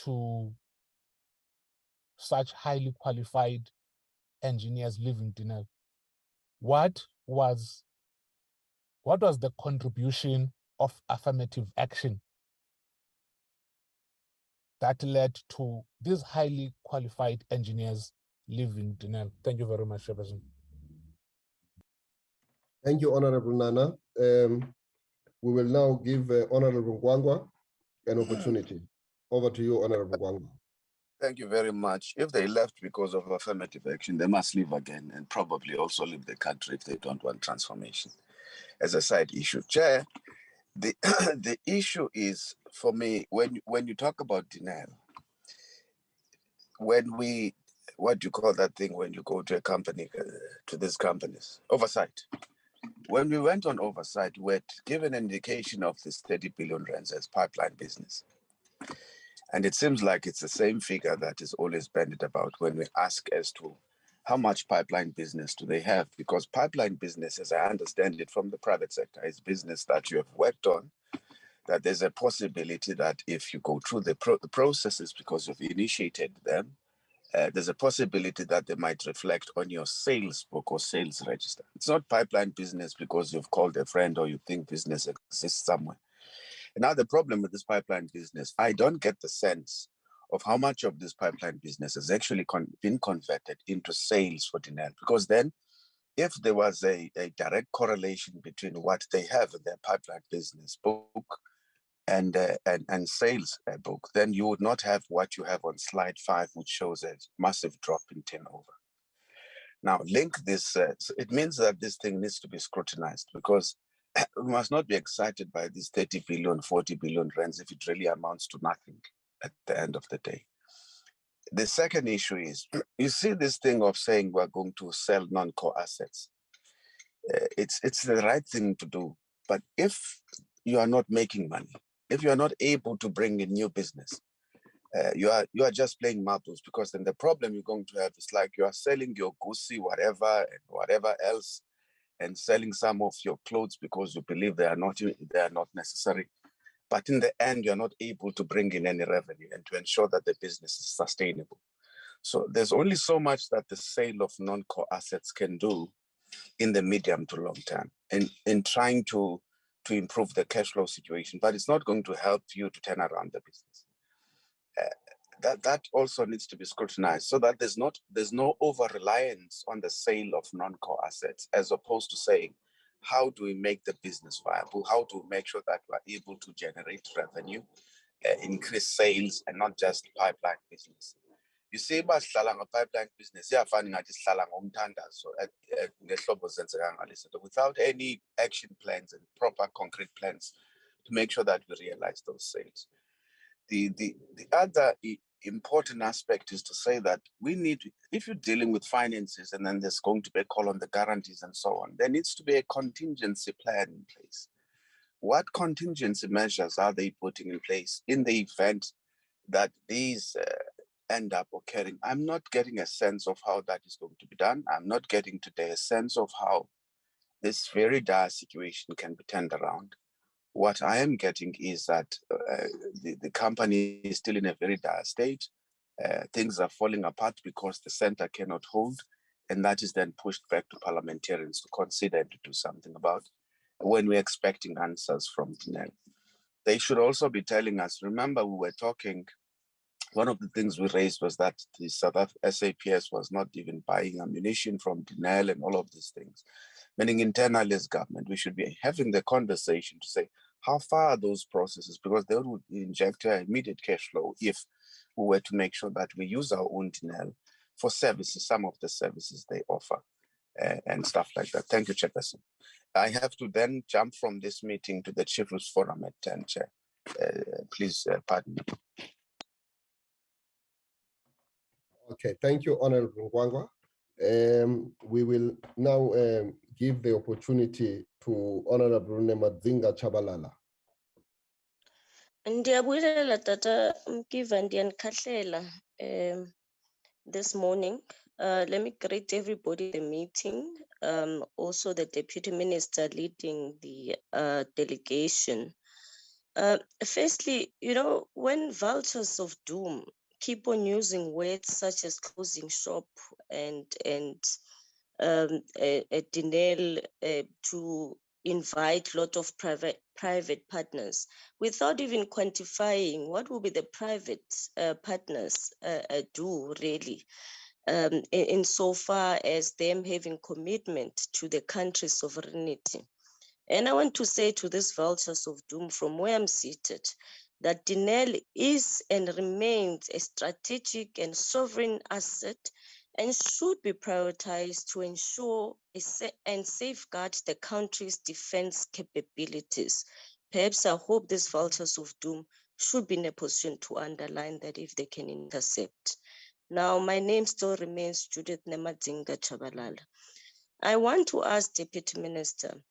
to such highly qualified engineers leaving Denel? What was the contribution of affirmative action that led to these highly qualified engineers leaving Denel? Thank you very much, Chairperson. Thank you, Honorable Nana. We will now give Honorable Gwangwa an opportunity. Over to you, Honorable Gwangwa. Thank you very much. If they left because of affirmative action, they must leave again and probably also leave the country if they don't want transformation as a side issue. Chair, the the issue is, for me, when you talk about Denel, what do you call that thing when you go to a company, to these companies? Oversight. When we went on oversight, we were given an indication of this 30 billion rands as pipeline business. And it seems like it's the same figure that is always bandied about when we ask as to how much pipeline business do they have? Because pipeline business, as I understand it from the private sector, is business that you have worked on, that there's a possibility that if you go through the processes because you've initiated them, there's a possibility that they might reflect on your sales book or sales register. It's not pipeline business because you've called a friend or you think business exists somewhere. Now, the problem with this pipeline business, I don't get the sense of how much of this pipeline business has actually been converted into sales for Denel. Because then, if there was a direct correlation between what they have in their pipeline business book and sales book, then you would not have what you have on slide 5, which shows a massive drop in turnover. Now, link this, it means that this thing needs to be scrutinized, because we must not be excited by these 30 billion, 40 billion rands if it really amounts to nothing at the end of the day. The second issue is, you see this thing of saying we're going to sell non-core assets. It's the right thing to do, but if you are not making money, if you are not able to bring in new business, you are just playing marbles, because then the problem you're going to have is like you are selling your goosey, whatever else, and selling some of your clothes because you believe they are not necessary. but in the end, you're not able to bring in any revenue and to ensure that the business is sustainable. So there's only so much that the sale of non-core assets can do in the medium to long term and in trying to improve the cash flow situation, but it's not going to help you to turn around the business. That also needs to be scrutinized so that there's no over-reliance on the sale of non-core assets, as opposed to saying, how do we make the business viable? How do we make sure that we're able to generate revenue, increase sales, and not just pipeline business? You see, pipeline business, without any action plans and proper concrete plans to make sure that we realize those sales. The other important aspect is to say that we need, if you're dealing with finances and then there's going to be a call on the guarantees and so on, there needs to be a contingency plan in place. What contingency measures are they putting in place in the event that these end up occurring? I'm not getting a sense of how that is going to be done. I'm not getting today a sense of how this very dire situation can be turned around. What I am getting is that the company is still in a very dire state. Things are falling apart because the center cannot hold, and that is then pushed back to parliamentarians to consider and to do something about when we're expecting answers from Denel. They should also be telling us, remember we were talking, one of the things we raised was that the SAPS was not even buying ammunition from Denel and all of these things. Meaning internally as government, we should be having the conversation to say, how far are those processes? Because they would inject immediate cash flow if we were to make sure that we use our own Denel for services, some of the services they offer and stuff like that. Thank you, Chairperson. I have to then jump from this meeting to the Chiefs Forum at 10, Chair. Please pardon me. Okay, thank you, Honorable Ngwangwa. We will now give the opportunity to Honorable Nemadzinga Chabalala. Ndiyabulela Tata Mkiva Ndiyanikahlela this morning. Let me greet everybody in the meeting, also the Deputy Minister leading the delegation. Firstly, you know, when vultures of doom keep on using words such as closing shop and Denel to invite a lot of private partners without even quantifying what will be the private partners do really insofar as them having commitment to the country's sovereignty. And I want to say to these vultures of doom from where I'm seated, that Denel is and remains a strategic and sovereign asset and should be prioritized to ensure and safeguard the country's defense capabilities. Perhaps I hope these vultures of doom should be in a position to underline that if they can intercept. Now, my name still remains Judith Nemadzinga Chabalala. I want to ask Deputy Minister,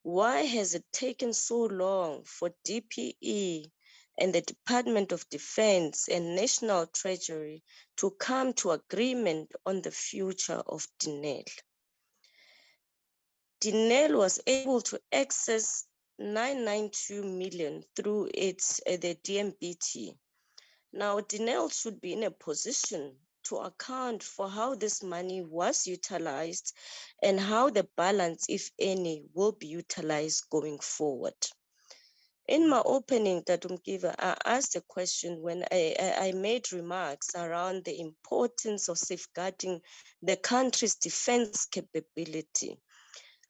why has it taken so long for DPE and the Department of Defense and National Treasury to come to agreement on the future of Denel? Denel was able to access 992 million through its the DMBT. Now, Denel should be in a position to account for how this money was utilized and how the balance, if any, will be utilized going forward. In my opening, Tatumkiva, I asked a question when I made remarks around the importance of safeguarding the country's defense capability.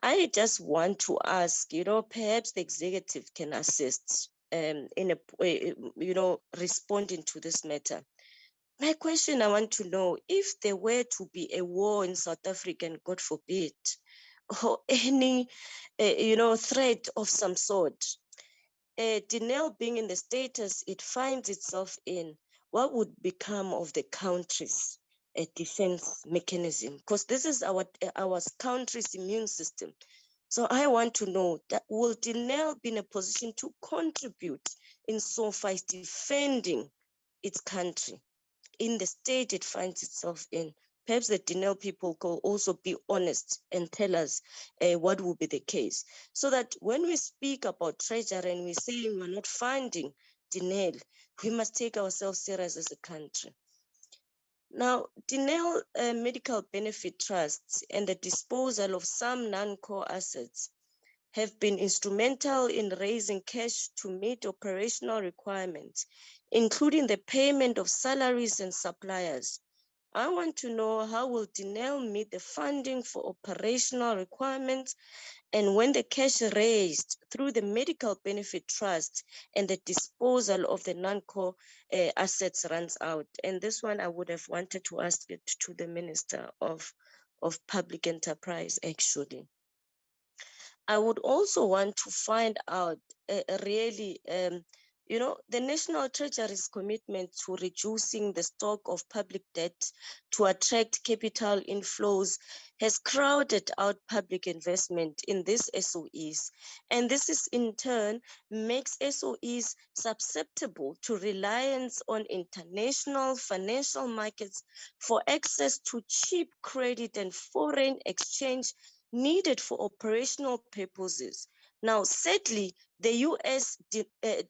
I just want to ask, you know, perhaps the executive can assist in responding to this matter. My question, I want to know, if there were to be a war in South Africa, and God forbid, or any, threat of some sort, Denel being in the status it finds itself in, what would become of the country's defense mechanism? Because this is our country's immune system. So I want to know, that will Denel be in a position to contribute insofar as defending its country in the state it finds itself in? perhaps the Denel people could also be honest and tell us what will be the case, so that when we speak about treasury and we say we're not funding Denel, we must take ourselves serious as a country. Now, Denel Medical Benefit Trusts and the disposal of some non-core assets have been instrumental in raising cash to meet operational requirements, including the payment of salaries and suppliers. I want to know, how will Denel meet the funding for operational requirements, and when the cash raised through the Medical Benefit Trust and the disposal of the non-core assets runs out? And this one I would have wanted to ask it to the Minister of Public Enterprise, actually. I would also want to find out really, you know, the National Treasury's commitment to reducing the stock of public debt to attract capital inflows has crowded out public investment in these SOEs. And this is in turn makes SOEs susceptible to reliance on international financial markets for access to cheap credit and foreign exchange needed for operational purposes. Now, sadly, the US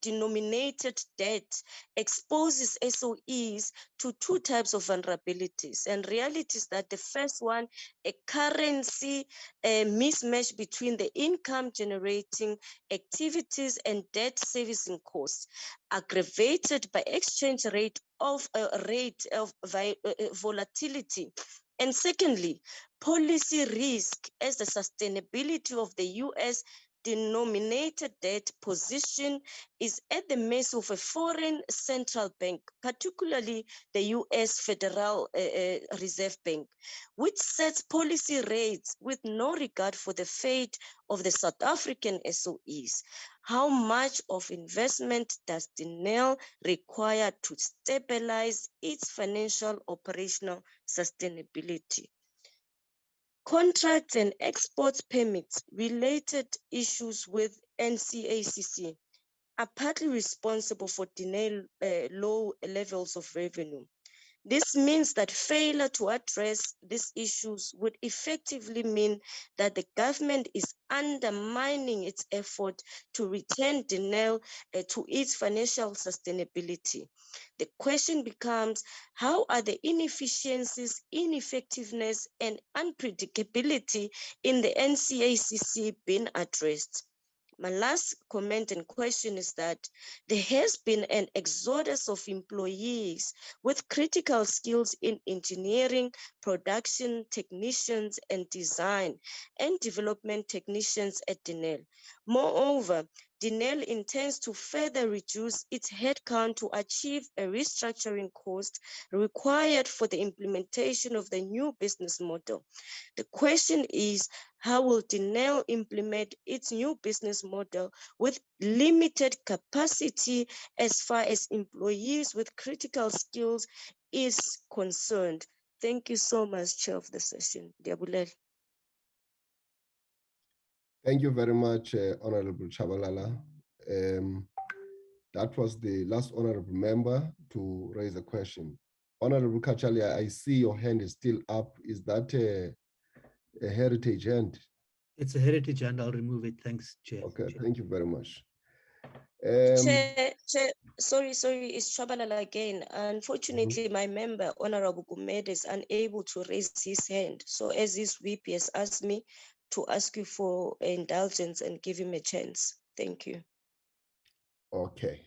denominated debt exposes SOEs to two types of vulnerabilities, and reality is that the first one, a currency mismatch between the income generating activities and debt servicing costs, aggravated by exchange rate of volatility. And secondly, policy risk, as the sustainability of the US denominated debt position is at the mercy of a foreign central bank, particularly the US Federal Reserve Bank, which sets policy rates with no regard for the fate of the South African SOEs. How much of investment does Denel require to stabilize its financial operational sustainability? Contracts and export permits related issues with NCACC are partly responsible for Denel low levels of revenue. This means that failure to address these issues would effectively mean that the government is undermining its effort to return Denel to its financial sustainability. The question becomes, how are the inefficiencies, ineffectiveness, and unpredictability in the NCACC being addressed? My last comment and question is that there has been an exodus of employees with critical skills in engineering, production technicians, and design and development technicians at Denel. Moreover, Denel intends to further reduce its headcount to achieve a restructuring cost required for the implementation of the new business model. The question is, how will Denel implement its new business model with limited capacity as far as employees with critical skills is concerned? Thank you so much, Chair of the session. Diabulel. Thank you very much, Honorable Chabalala. That was the last honorable member to raise a question. Honorable Kachalia, I see your hand is still up. Is that a heritage hand? It's a heritage hand. I'll remove it. Thanks, Chair. Okay, thank you very much. Chair, sorry, it's Chabalala again. Unfortunately, my member, Honorable Gumede, is unable to raise his hand. So as his VP has asked me to ask you for indulgence and give him a chance. Thank you. Okay.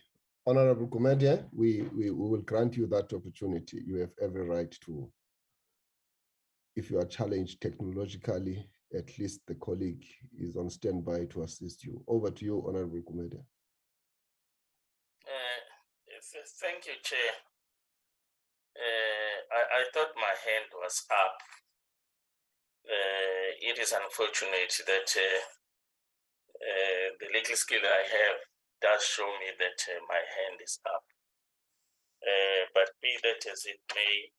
Honorable Gumede, we will grant you that opportunity. You have every right to, if you are challenged technologically, at least the colleague is on standby to assist you. Over to you, Honorable Gumede. Thank you, Chair. I thought my hand was up. It is unfortunate that the little skill I have does show me that my hand is up. But be that as it may,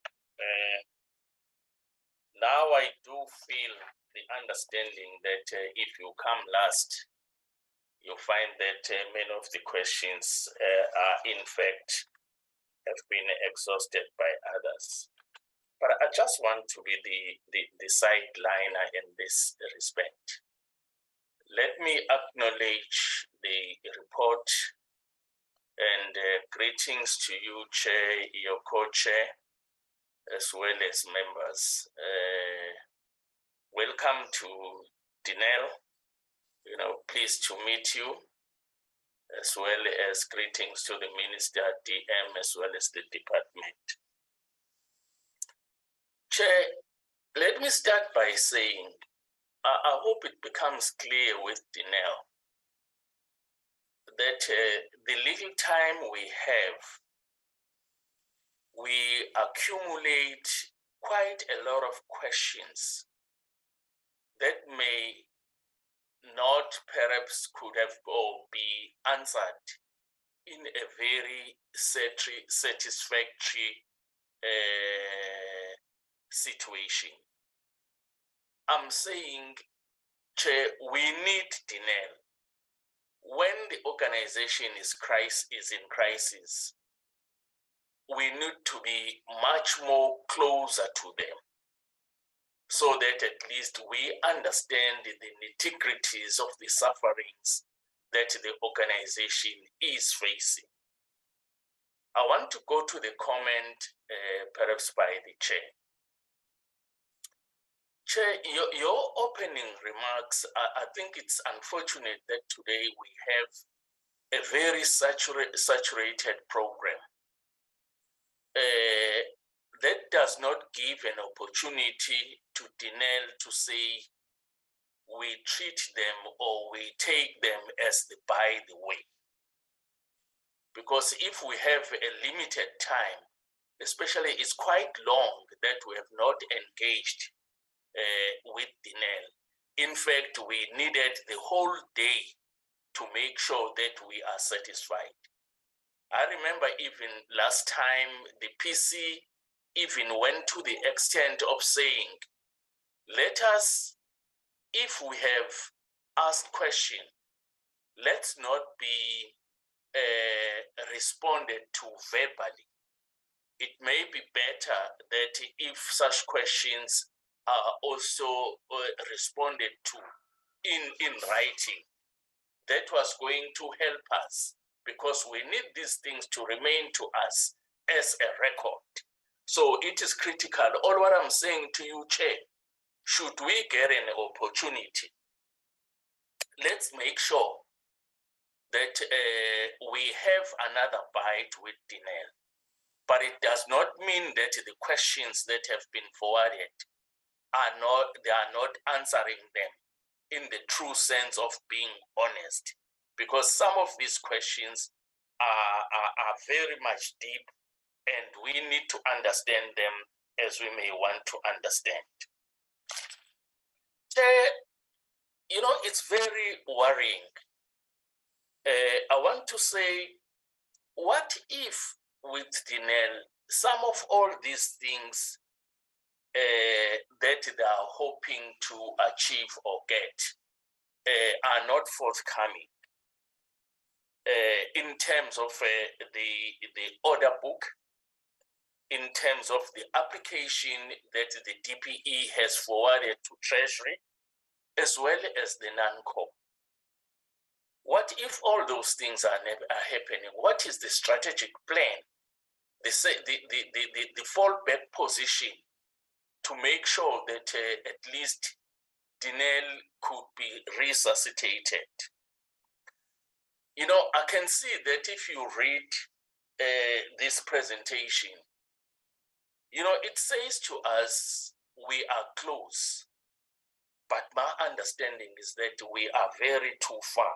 now I do feel the understanding that if you come last, you find that many of the questions are in fact have been exhausted by others. But I just want to be the sideliner in this respect. Let me acknowledge the report and greetings to you, Chair, your co-chair, as well as members. Welcome to Denel. Pleased to meet you, as well as greetings to the Minister, DM, as well as the department. Chair, let me start by saying, I hope it becomes clear with Denel that the little time we have, we accumulate quite a lot of questions that may not perhaps could have or be answered in a very satisfactory situation. I'm saying, Chair, we need Denel. When the organization is in crisis, we need to be much more closer to them so that at least we understand the nitty-gritties of the sufferings that the organization is facing. I want to go to the comment perhaps by the chair. Chair, your opening remarks, I think it's unfortunate that today we have a very saturated program that does not give an opportunity to Denel to say we treat them or we take them as the by the way. Because if we have a limited time, especially it's quite long that we have not engaged with Denel. In fact, we needed the whole day to make sure that we are satisfied. I remember even last time the PC even went to the extent of saying, let us, if we have asked question, let's not be responded to verbally. It may be better that if such questions are also responded to in writing, that was going to help us because we need these things to remain to us as a record. So it is critical. All what I'm saying to you, Chair, should we get an opportunity, let's make sure that we have another bite with Denel. But it does not mean that the questions that have been forwarded they are not answering them in the true sense of being honest, because some of these questions are very much deep and we need to understand them as we may want to understand. It's very worrying. I want to say, what if with Denel, some of all these things that they are hoping to achieve or get are not forthcoming in terms of the order book, in terms of the application that the DPE has forwarded to Treasury, as well as the NANCO. What if all those things are happening? What is the strategic plan, the fallback position to make sure that at least Denel could be resuscitated? I can see that if you read this presentation, it says to us, we are close. But my understanding is that we are very too far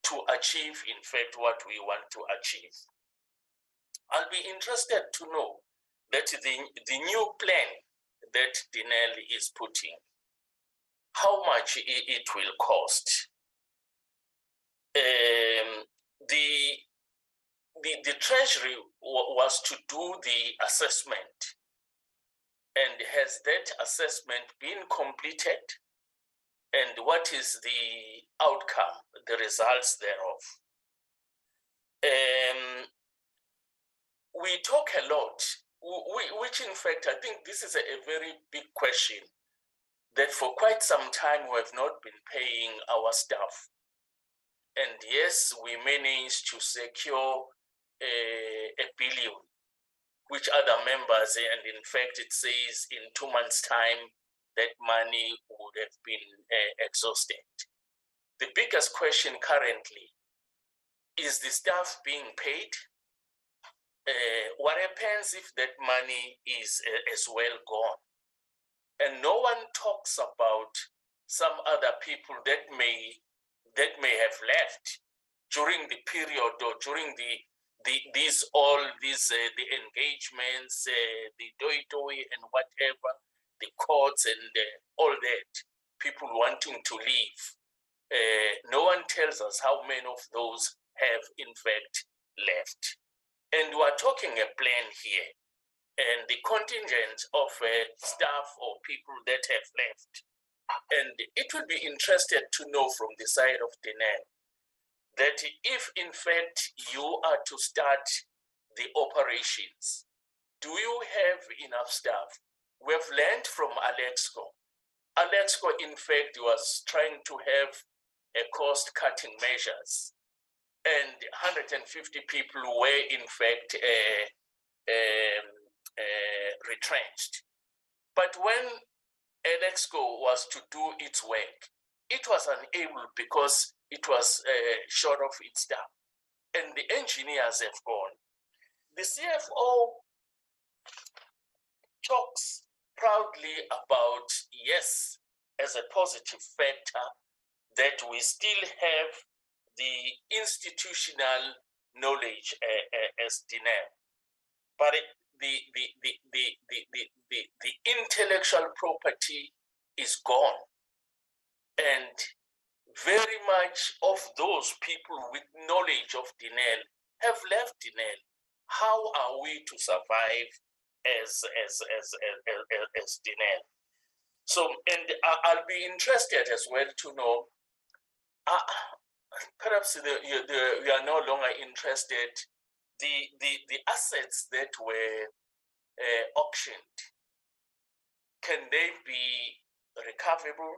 to achieve, in fact, what we want to achieve. I'll be interested to know that the new plan that Denel is putting, how much it will cost. The Treasury was to do the assessment, and has that assessment been completed? And what is the outcome, the results thereof? We talk a lot which in fact, I think this is a very big question that for quite some time we have not been paying our staff. And yes, we managed to secure a billion, which other members, and in fact, it says in 2 months' time, that money would have been exhausted. The biggest question currently is the staff being paid? What happens if that money is as well gone? And no one talks about some other people that may have left during the period or during the engagements, the doi and whatever, the courts and all that, people wanting to leave. No one tells us how many of those have in fact left. And we're talking a plan here, and the contingent of staff or people that have left. And it would be interesting to know from the side of Denel that if in fact you are to start the operations, do you have enough staff? We've learned from Alexco. Alexco, in fact, was trying to have a cost-cutting measures, and 150 people were in fact retrenched. But when Alexco was to do its work, it was unable because it was short of its staff, and the engineers have gone. The CFO talks proudly about, yes, as a positive factor, that we still have the institutional knowledge as Denel, but the intellectual property is gone, and very much of those people with knowledge of Denel have left Denel. How are we to survive as Denel? So, and I'll be interested as well to know, perhaps we are no longer interested, the assets that were auctioned, can they be recoverable?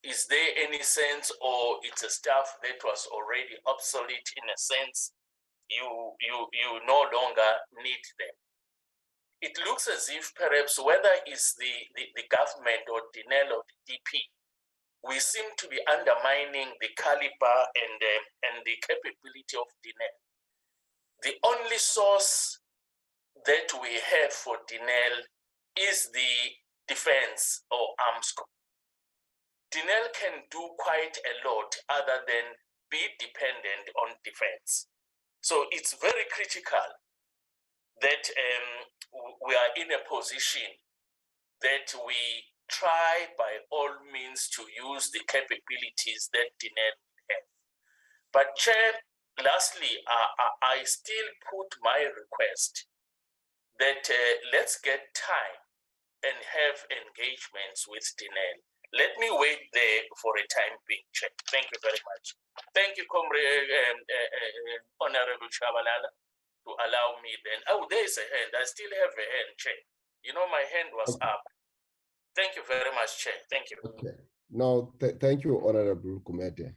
Is there any sense, or it's a stuff that was already obsolete in a sense, you no longer need them? It looks as if perhaps whether it's the government or Denel or the DP, we seem to be undermining the caliber and the capability of Denel. The only source that we have for Denel is the defense or arms. Denel can do quite a lot other than be dependent on defense. So it's very critical that we are in a position that we try by all means to use the capabilities that Denel have. But Chair, lastly, I still put my request that let's get time and have engagements with Denel. Let me wait there for a time being, Chair. Thank you very much. Thank you, Comrade Honorable Chabalala, to allow me then. Oh, there is a hand. I still have a hand, Chair. You know, my hand was up. Thank you very much, Chair. Thank you. Okay. Now, thank you, Honorable Kumete.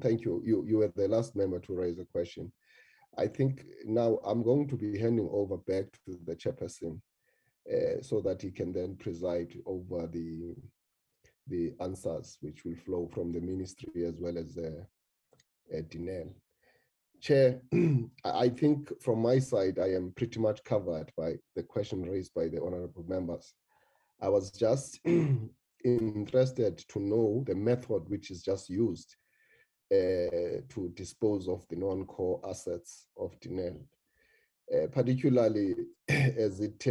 Thank you. You were the last member to raise a question. I think now I'm going to be handing over back to the chairperson so that he can then preside over the answers which will flow from the ministry as well as Denel. Chair, I think from my side, I am pretty much covered by the question raised by the honorable members. I was just interested to know the method which is just used to dispose of the non-core assets of Denel, particularly as it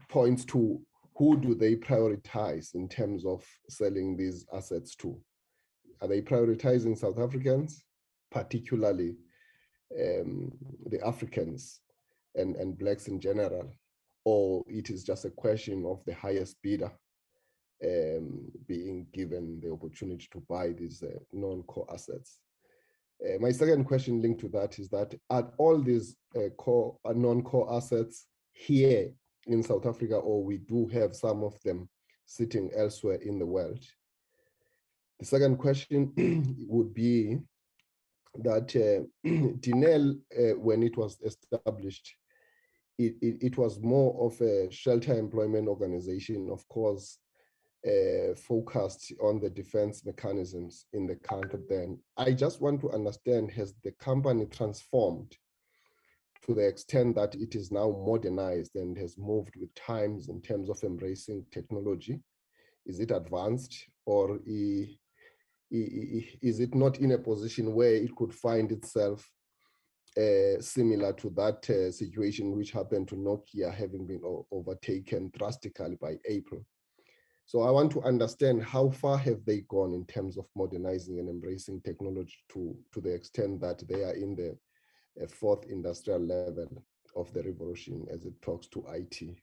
points to who do they prioritize in terms of selling these assets to. Are they prioritizing South Africans, particularly the Africans and Blacks in general, or it is just a question of the highest bidder being given the opportunity to buy these non-core assets? My second question linked to that is that are all these core and non-core assets here in South Africa, or we do have some of them sitting elsewhere in the world? The second question would be that Denel, when it was established, it was more of a shelter employment organization, of course, focused on the defense mechanisms in the country then. I just want to understand, has the company transformed to the extent that it is now modernized and has moved with times in terms of embracing technology? Is it advanced, or is it not in a position where it could find itself similar to that situation which happened to Nokia, having been overtaken drastically by Apple? So I want to understand, how far have they gone in terms of modernizing and embracing technology to the extent that they are in the fourth industrial level of the revolution as it talks to IT.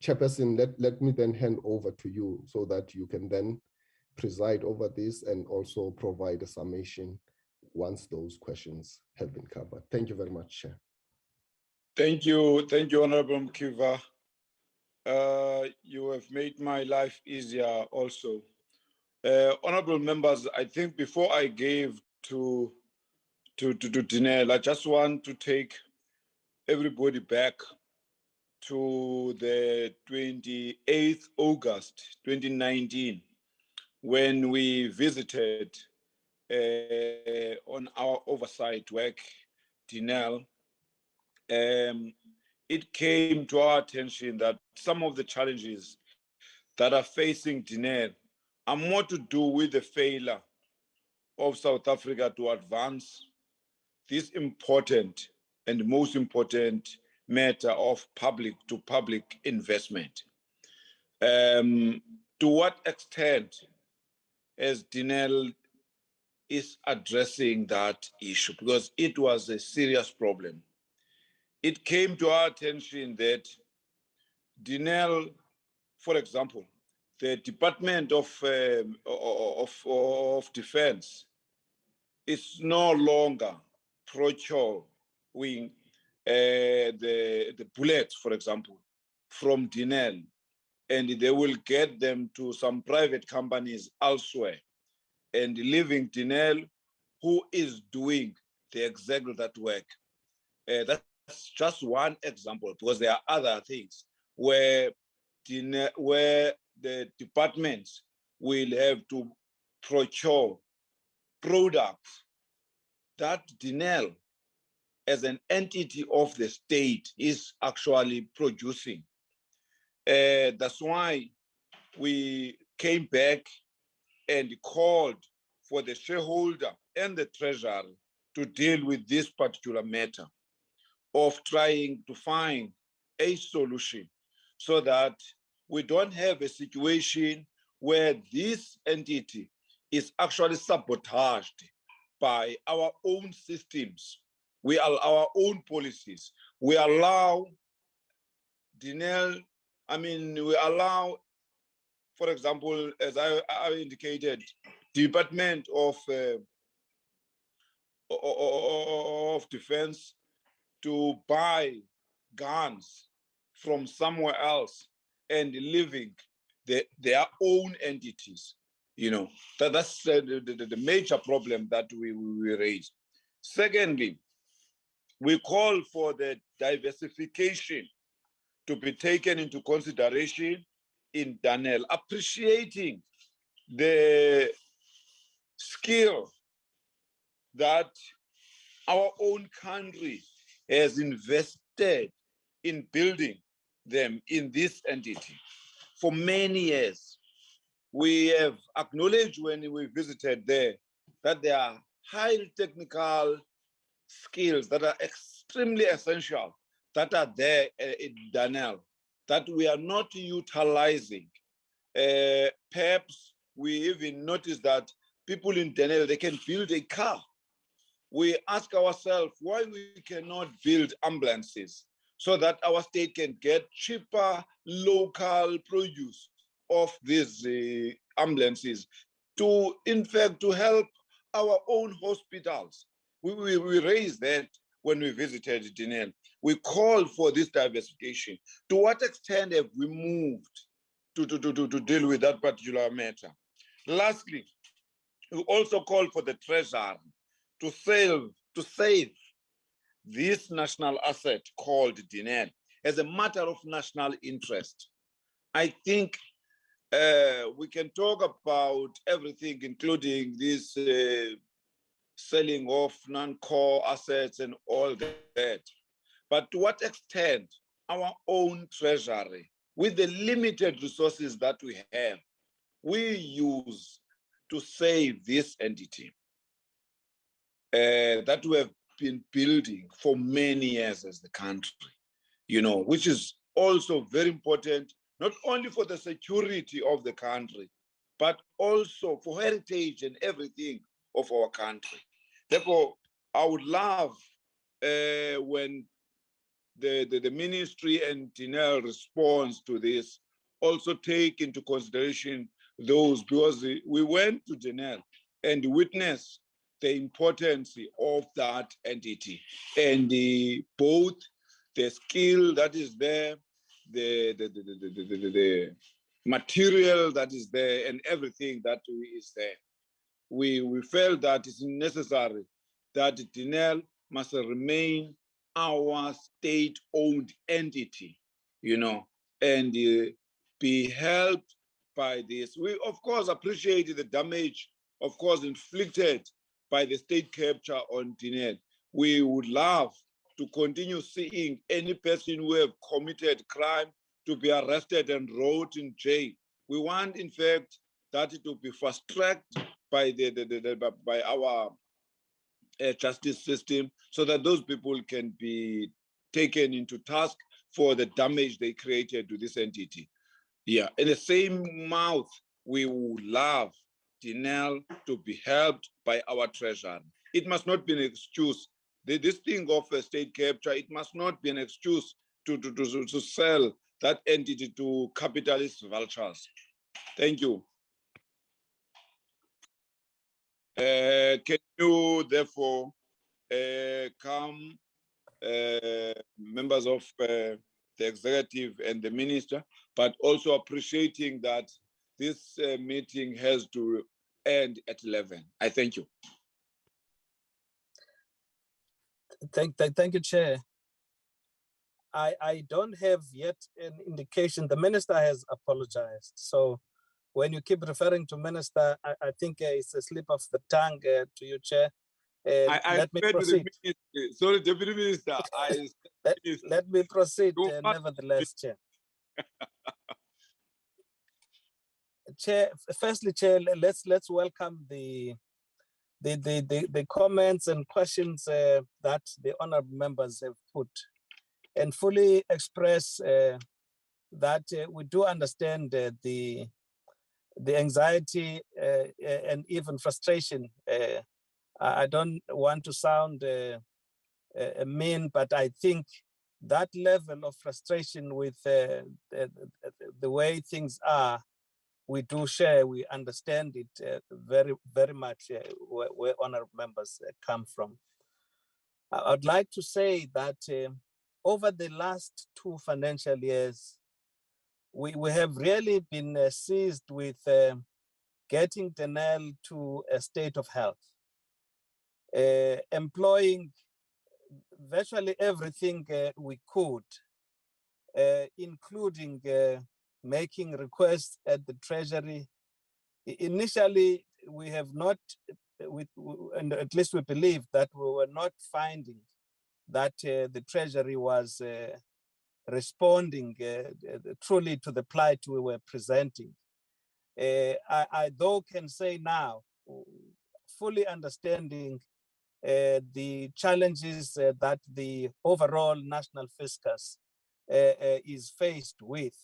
Chairperson, let me then hand over to you so that you can then preside over this and also provide a summation once those questions have been covered. Thank you very much, Chair. Thank you, Honorable Mkiva. You have made my life easier also. Honorable members, I think before I gave to Denel, I just want to take everybody back to the 28th August 2019, when we visited on our oversight work, Denel. It came to our attention that some of the challenges that are facing Denel are more to do with the failure of South Africa to advance this important and most important matter of public-to-public investment. To what extent as Denel is addressing that issue, because it was a serious problem. It came to our attention that Denel, for example, the Department of Defense is no longer procuring the bullets, for example, from Denel, and they will get them to some private companies elsewhere, and leaving Denel, who is doing exactly that work. That's just one example, because there are other things where the departments will have to procure products that Denel, as an entity of the state, is actually producing. That's why we came back and called for the shareholder and the treasury to deal with this particular matter of trying to find a solution so that we don't have a situation where this entity is actually sabotaged by our own systems, our own policies. We allow Denel, we allow, for example, as I indicated, Department of Defense to buy guns from somewhere else and leaving their own entities. That's the major problem that we raise. Secondly, we call for the diversification to be taken into consideration in Denel, appreciating the skill that our own country has invested in building them in this entity for many years. We have acknowledged when we visited there that there are highly technical skills that are extremely essential that are there in Denel that we are not utilizing. Perhaps we even noticed that people in Denel, they can build a car. We ask ourselves why we cannot build ambulances so that our state can get cheaper local produce of these ambulances to, in fact, to help our own hospitals. We raised that when we visited Denel. We called for this diversification. To what extent have we moved to deal with that particular matter? Lastly, we also call for the treasury to save this national asset called Denel as a matter of national interest. I think we can talk about everything, including this selling of non-core assets and all that. But to what extent our own treasury, with the limited resources that we have, we use to save this entity that we have been building for many years as the country, which is also very important, not only for the security of the country, but also for heritage and everything of our country. Therefore, I would love when the ministry and Denel responds to this, also take into consideration those, because we went to Denel and witnessed the importance of that entity and both the skill that is there, the material that is there, and everything that is there. We felt that it's necessary that Denel must remain our state-owned entity, and be helped by this. We, of course, appreciate the damage, of course, inflicted by the state capture on Denel. We would love to continue seeing any person who have committed crime to be arrested and rolled in jail. We want, in fact, that it will be fast-tracked by by our justice system, so that those people can be taken into task for the damage they created to this entity. Yeah, in the same mouth, we would love Denel to be helped by our treasury. It must not be an excuse. This thing of a state capture, it must not be an excuse to sell that entity to capitalist vultures. Thank you. Can you therefore come, members of the executive and the minister, but also appreciating that this meeting has to end at 11. I thank you. Thank you, Chair. I don't have yet an indication. The minister has apologized. So when you keep referring to minister, I think it's a slip of the tongue to you, Chair. Let me proceed. Sorry, Deputy Minister. Let me proceed, nevertheless, Chair. Chair, firstly, Chair, let's welcome the comments and questions that the honorable members have put, and fully express that we do understand the anxiety and even frustration. I don't want to sound mean, but I think that level of frustration with the way things are, we do share, we understand it very, very much where honorable members come from. I'd like to say that over the last 2 financial years, we have really been seized with getting Denel to a state of health, employing virtually everything we could, including making requests at the Treasury. Initially, we have not, and at least we believe that we were not finding that the Treasury was responding truly to the plight we were presenting. I though can say now, fully understanding the challenges that the overall national fiscus is faced with,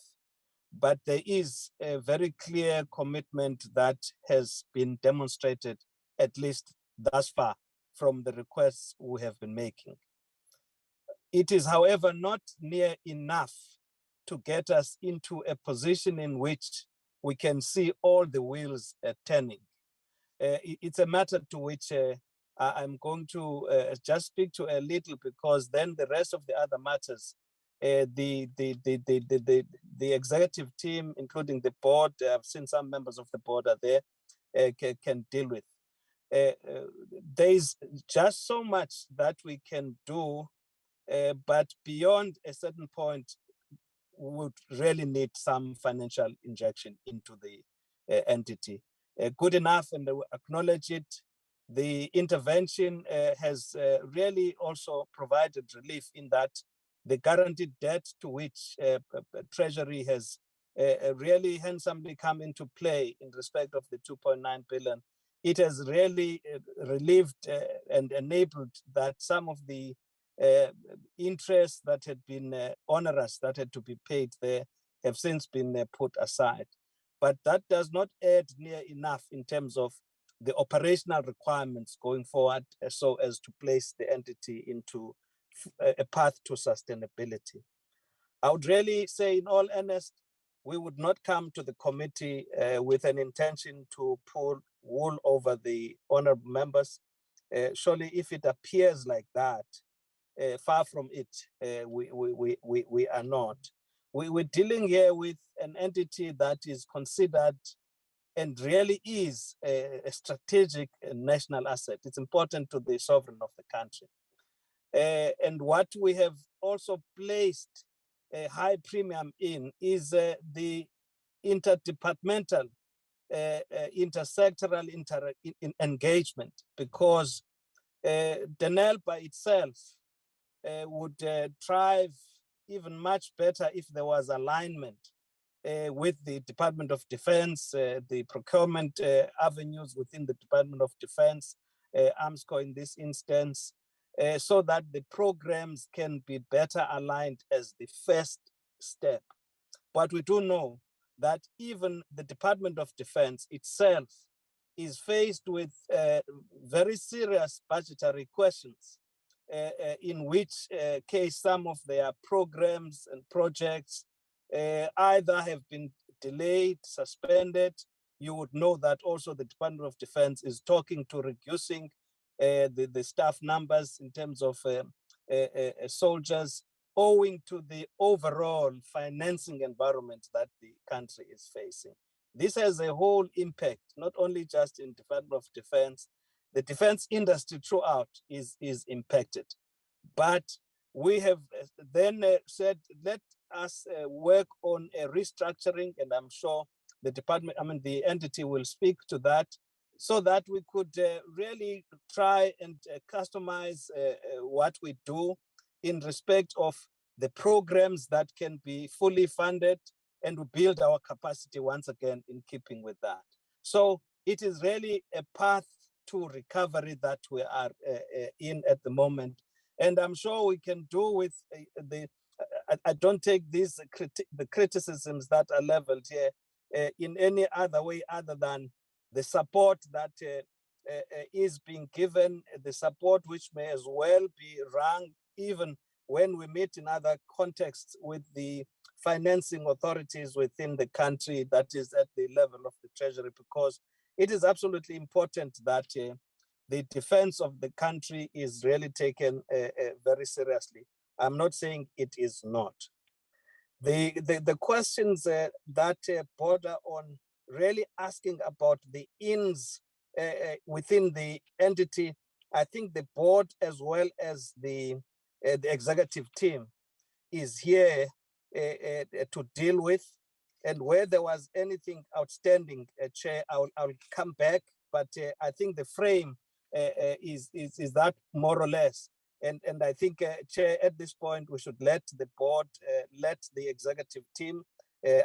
but there is a very clear commitment that has been demonstrated, at least thus far, from the requests we have been making. It is, however, not near enough to get us into a position in which we can see all the wheels turning. it's a matter to which I'm going to just speak to a little, because then the rest of the other matters, the executive team, including the board, I've seen some members of the board are there, can deal with. There's just so much that we can do, but beyond a certain point, we would really need some financial injection into the entity. Good enough, and we acknowledge it. The intervention has really also provided relief in that the guaranteed debt to which Treasury has really handsomely come into play in respect of the 2.9 billion. It has really relieved and enabled that some of the interests that had been onerous, that had to be paid there, have since been put aside. But that does not add near enough in terms of the operational requirements going forward, so as to place the entity into a path to sustainability. I would really say, in all earnest, we would not come to the committee with an intention to pull wool over the honorable members. Surely, if it appears like that, far from it, we are not. We're dealing here with an entity that is considered and really is a strategic national asset. It's important to the sovereign of the country. And what we have also placed a high premium in is the interdepartmental, intersectoral engagement, because Denel by itself would thrive even much better if there was alignment with the Department of Defense, the procurement avenues within the Department of Defense, ARMSCO in this instance, so that the programs can be better aligned as the first step. But we do know that even the Department of Defense itself is faced with very serious budgetary questions, in which case some of their programs and projects either have been delayed, suspended. You would know that also the Department of Defense is talking to reducing the staff numbers in terms of soldiers, owing to the overall financing environment that the country is facing. This has a whole impact, not only just in Department of Defense. The defense industry throughout is impacted. But we have then said, let us work on a restructuring, and I'm sure the entity will speak to that, so that we could really try and customize what we do in respect of the programs that can be fully funded, and to build our capacity once again in keeping with that. So it is really a path to recovery that we are in at the moment. And I'm sure we can do with I don't take these the criticisms that are leveled here in any other way other than the support that is being given, the support which may as well be rung even when we meet in other contexts with the financing authorities within the country, that is at the level of the Treasury, because it is absolutely important that the defense of the country is really taken very seriously. I'm not saying it is not. The questions that border on really asking about the ins within the entity, I think the board as well as the executive team is here to deal with. And where there was anything outstanding, Chair, I'll come back. But I think the frame is that more or less. And I think, Chair, at this point, we should let the board, let the executive team,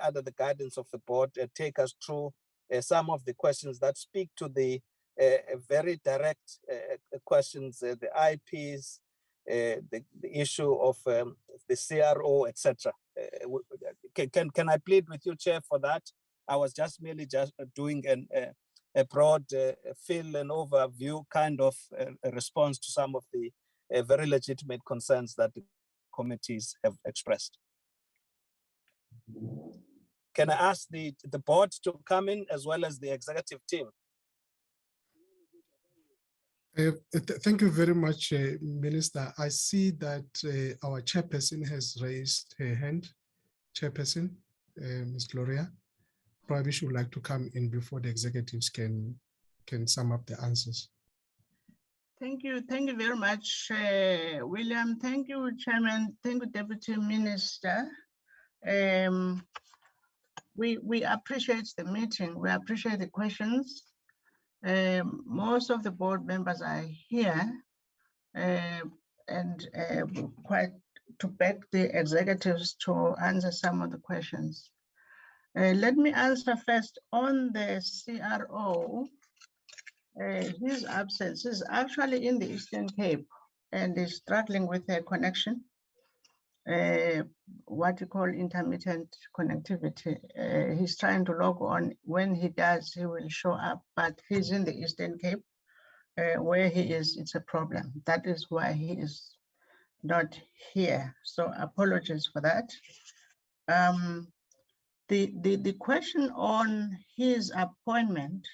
under the guidance of the board, take us through some of the questions that speak to the very direct questions, the IPs, the issue of the CRO, etc. Can I plead with you, Chair, for that? I was just merely doing a broad fill and overview kind of a response to some of the very legitimate concerns that the committees have expressed. Can I ask the board to come in as well as the executive team? Thank you very much, Minister. I see that our chairperson has raised her hand. Chairperson, Ms. Gloria, probably she would like to come in before the executives can sum up the answers. Thank you very much, William. Thank you, Chairman. Thank you, Deputy Minister. We appreciate the meeting. We appreciate the questions. Most of the board members are here and quite to back the executives to answer some of the questions. Let me answer first on the CRO. His absence is actually in the Eastern Cape and is struggling with a connection, what you call intermittent connectivity. He's trying to log on. When he does, he will show up, but he's in the Eastern Cape. Where he is, it's a problem. That is why he is not here. So apologies for that. The question on his appointment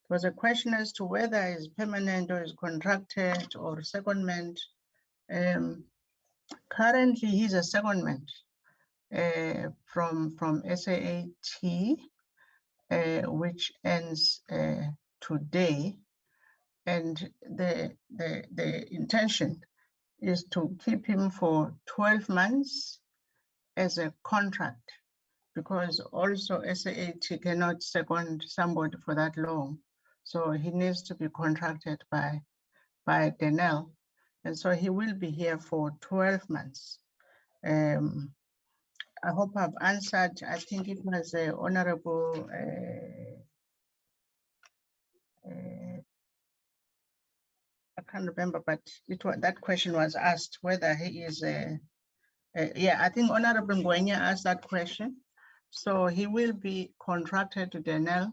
was a question as to whether he's permanent or is contracted or secondment. Currently, he's a secondment from SAAT, which ends today. And the intention is to keep him for 12 months as a contract, because also SAAT cannot second somebody for that long. So he needs to be contracted by Denel. And so he will be here for 12 months. I hope I've answered. I think it was Honorable I can't remember, but that question was asked whether he is yeah, I think Honorable Ngwenya asked that question. So he will be contracted to Denel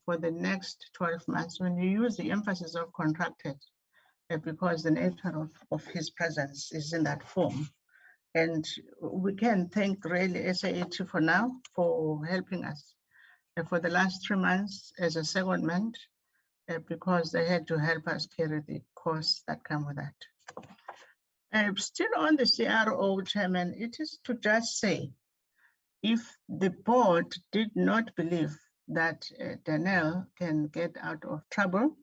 for the next 12 months. When you use the emphasis of contracted, because the nature of his presence is in that form. And we can thank really SAAT for now for helping us for the last 3 months as a secondment, because they had to help us carry the costs that come with that. Still on the CRO, Chairman, it is to just say, if the board did not believe that Denel can get out of trouble,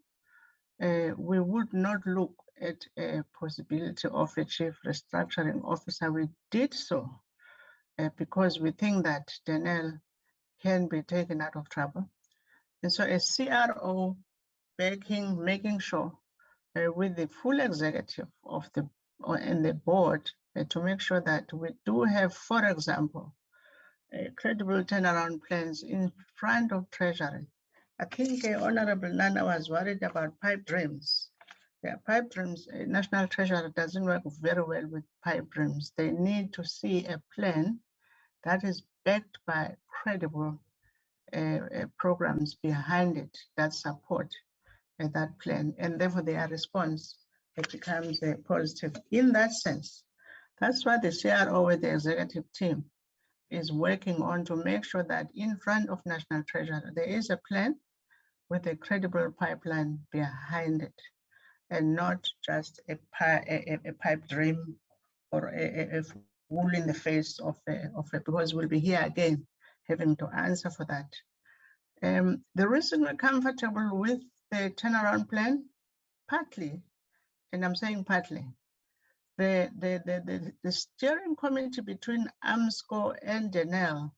we would not look at a possibility of a chief restructuring officer. We did so because we think that Denel can be taken out of trouble. And so a CRO backing, making sure with the full executive of the and the board to make sure that we do have, for example, credible turnaround plans in front of Treasury. I think Honorable Nana was worried about pipe dreams. Yeah, pipe dreams, National Treasury doesn't work very well with pipe dreams. They need to see a plan that is backed by credible programs behind it that support that plan, and therefore their response it becomes positive. In that sense, that's what the CRO with the executive team is working on, to make sure that in front of National Treasury, there is a plan with a credible pipeline behind it, and not just a pipe dream or a wool in the face of because we'll be here again having to answer for that. The reason we're comfortable with the turnaround plan, partly, and I'm saying partly, the steering committee between AMSCO and Denel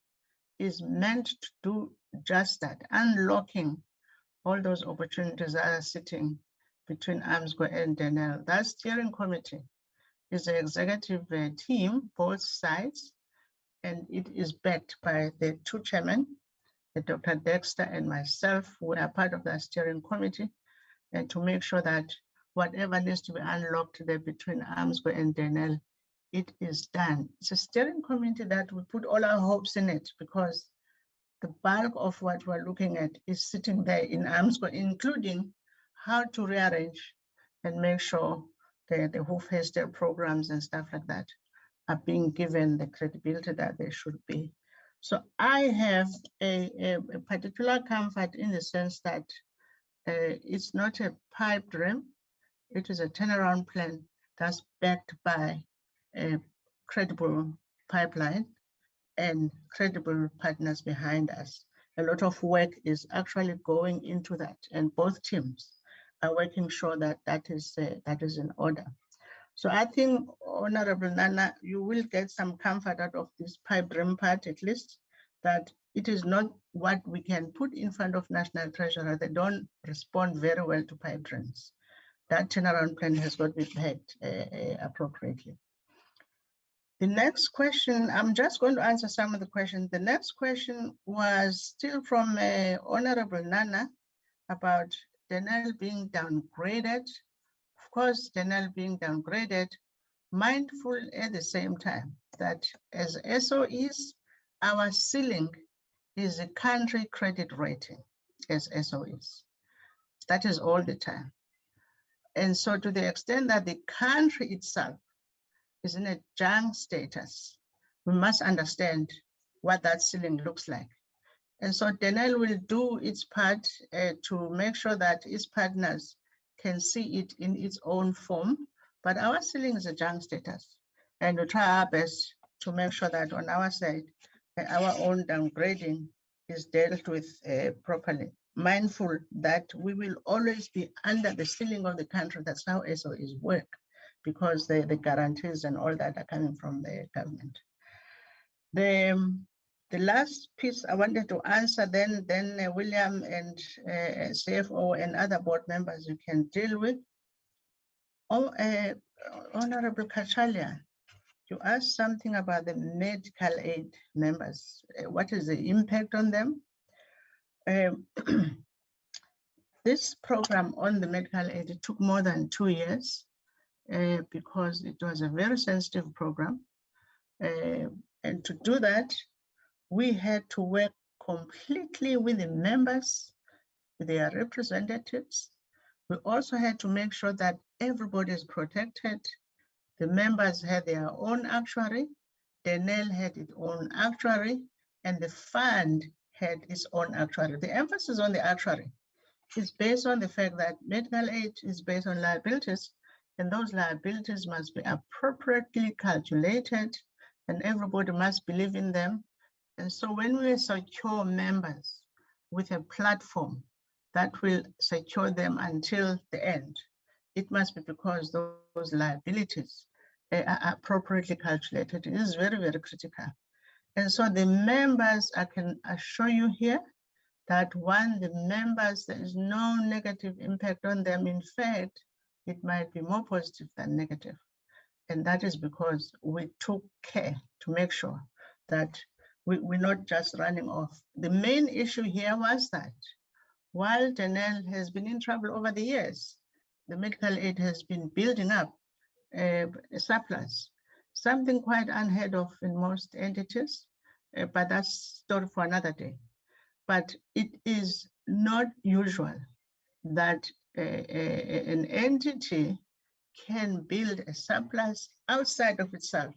is meant to do just that, unlocking all those opportunities that are sitting between AMSCO and Denel. That steering committee is the executive team, both sides, and it is backed by the two chairmen, Dr. Dexter and myself. We are part of that steering committee, and to make sure that whatever needs to be unlocked there between AMSCO and Denel, it is done. It's a steering committee that we put all our hopes in it, because the bulk of what we're looking at is sitting there in AMSCO, including how to rearrange and make sure the hoof-hasted programs and stuff like that are being given the credibility that they should be. So I have a particular comfort in the sense that it's not a pipe dream. It is a turnaround plan that's backed by a credible pipeline and credible partners behind us. A lot of work is actually going into that, and both teams are making sure that that is in order. So I think, Honorable Nana, you will get some comfort out of this pipe dream part, at least, that it is not what we can put in front of National Treasurer. They don't respond very well to pipe dreams. That turnaround plan has got to be backed appropriately. The next question, I'm just going to answer some of the questions. The next question was still from Honorable Nana about Denel being downgraded. Of course, Denel being downgraded, mindful at the same time that as SOEs, our ceiling is a country credit rating as SOEs. That is all the time. And so to the extent that the country itself is in a junk status, we must understand what that ceiling looks like. And so Denel will do its part to make sure that its partners can see it in its own form, but our ceiling is a junk status. And we try our best to make sure that on our side, our own downgrading is dealt with properly. Mindful that we will always be under the ceiling of the country. That's how SOEs work, because the guarantees and all that are coming from the government. The last piece I wanted to answer, then William and CFO and other board members you can deal with. Oh, Honorable Kachalia, you asked something about the medical aid members. What is the impact on them? This program on the medical aid, it took more than 2 years because it was a very sensitive program. And to do that, we had to work completely with the members, with their representatives. We also had to make sure that everybody is protected. The members had their own actuary, Denel had its own actuary, and the fund had its own actuary. The emphasis on the actuary is based on the fact that medical aid is based on liabilities, and those liabilities must be appropriately calculated, and everybody must believe in them. And so when we secure members with a platform that will secure them until the end, it must be because those liabilities are appropriately calculated. It is very, very critical. And so the members, I can assure you here that one, the members, there is no negative impact on them. In fact, it might be more positive than negative. And that is because we took care to make sure that we're not just running off. The main issue here was that while Denel has been in trouble over the years, the medical aid has been building up a surplus, something quite unheard of in most entities, but that's a story for another day. But it is not usual that an entity can build a surplus outside of itself,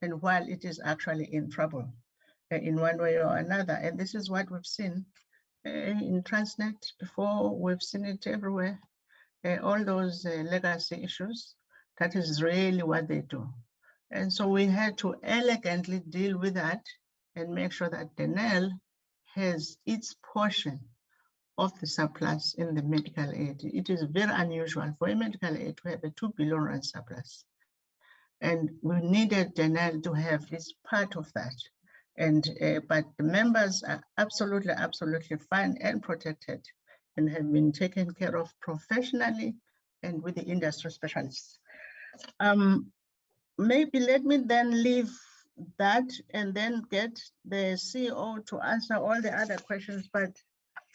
and while it is actually in trouble in one way or another. And this is what we've seen in Transnet before, we've seen it everywhere. All those legacy issues, that is really what they do. And so we had to elegantly deal with that and make sure that Denel has its portion of the surplus in the medical aid. It is very unusual for a medical aid to have a 2 billion rand surplus. And we needed Denel to have its part of that. And but the members are absolutely, absolutely fine and protected and have been taken care of professionally and with the industry specialists. Maybe let me then leave that and then get the CEO to answer all the other questions. But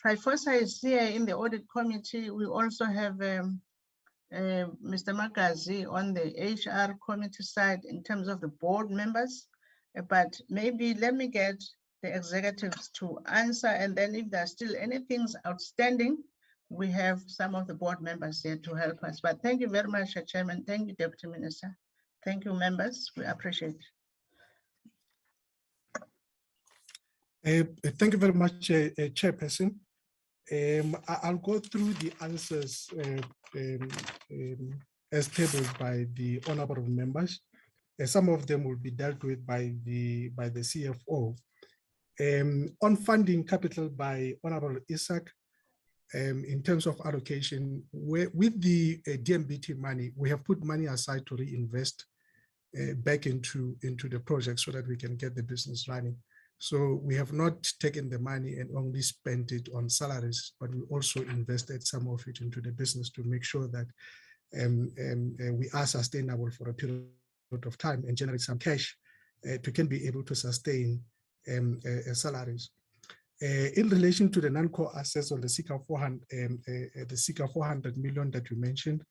Trifosa is here in the audit committee. We also have Mr. Magazi on the HR committee side in terms of the board members. But maybe let me get the executives to answer, and then if there's still any things outstanding, we have some of the board members here to help us. But thank you very much, Chairman. Thank you, Deputy Minister. Thank you, members. We appreciate it. Thank you very much, Chairperson. I'll go through the answers as tabled by the honorable members. Some of them will be dealt with by the CFO. On funding capital by Honorable Isaac, in terms of allocation, with the DMBT money, we have put money aside to reinvest back into the project so that we can get the business running. So we have not taken the money and only spent it on salaries, but we also invested some of it into the business to make sure that we are sustainable for a period of time and generate some cash to can be able to sustain salaries. In relation to the non-core assets on the SICA 400 million that you mentioned,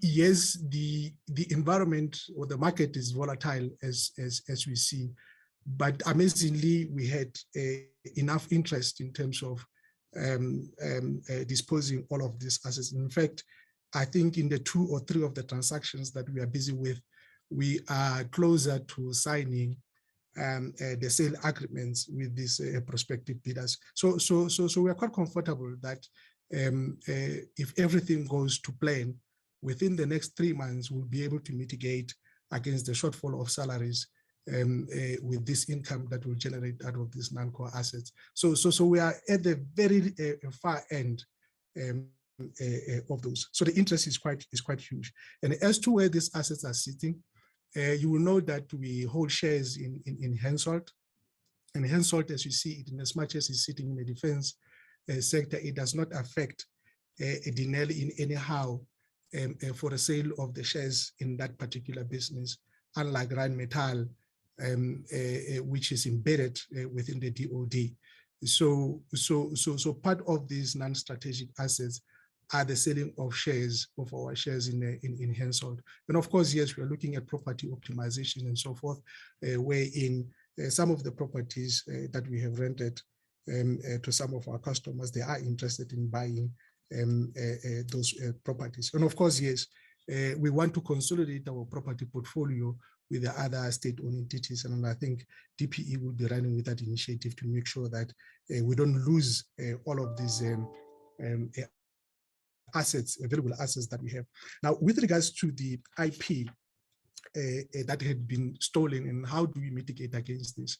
yes, the environment or the market is volatile as we see, but amazingly we had enough interest in terms of disposing all of these assets. In fact, I think in the 2 or 3 of the transactions that we are busy with, we are closer to signing the sale agreements with these prospective bidders. So we are quite comfortable that if everything goes to plan, within the next 3 months, we'll be able to mitigate against the shortfall of salaries with this income that will generate out of these non-core assets. So we are at the very far end of those. So the interest is quite huge. And as to where these assets are sitting, you will know that we hold shares in Hensoldt. And Hensoldt, as you see it, in as much as it's sitting in the defense sector, it does not affect Denel in any how for the sale of the shares in that particular business, unlike Rheinmetall, which is embedded within the DOD. So part of these non-strategic assets are the selling of shares, of our shares in Hensoldt. And of course, yes, we are looking at property optimization and so forth, wherein some of the properties that we have rented to some of our customers, they are interested in buying those properties. And of course, yes, we want to consolidate our property portfolio with the other state-owned entities. And I think DPE will be running with that initiative to make sure that we don't lose all of these assets, available assets that we have. Now, with regards to the IP that had been stolen and how do we mitigate against this?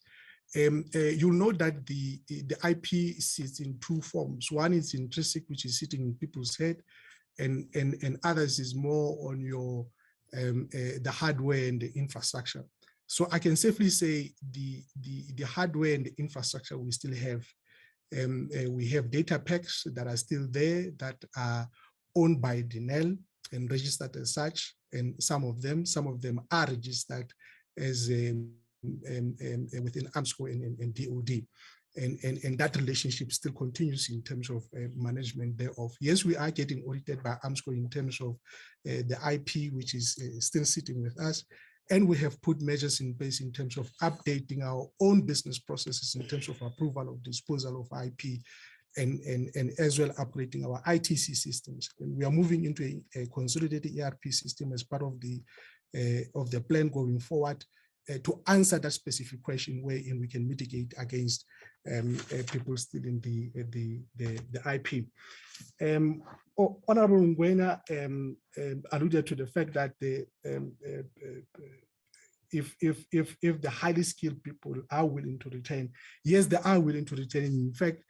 You'll know that the IP sits in 2 forms. One is intrinsic, which is sitting in people's head, and others is more on your the hardware and the infrastructure. So I can safely say the hardware and the infrastructure we still have. We have data packs that are still there that are owned by Denel and registered as such, and some of them are registered as within AMSCO and DOD. And that relationship still continues in terms of management thereof. Yes, we are getting audited by AMSCO in terms of the IP, which is still sitting with us. And we have put measures in place in terms of updating our own business processes in terms of approval of disposal of IP and as well upgrading our ITC systems. And we are moving into a consolidated ERP system as part of the plan going forward to answer that specific question wherein we can mitigate against people stealing the IP. Honorable Ngwena alluded to the fact that if the highly skilled people are willing to retain, yes, they are willing to retain. In fact,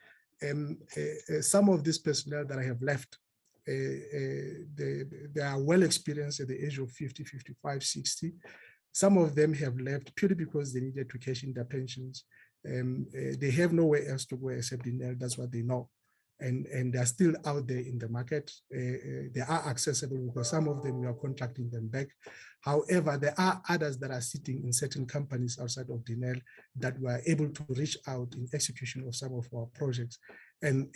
some of these personnel that I have left, they are well experienced at the age of 50, 55, 60. Some of them have left purely because they needed to cash in their pensions. They have nowhere else to go except in there. That's what they know. And they're still out there in the market. They are accessible because some of them we are contracting them back. However, there are others that are sitting in certain companies outside of Denel that we are able to reach out in execution of some of our projects. And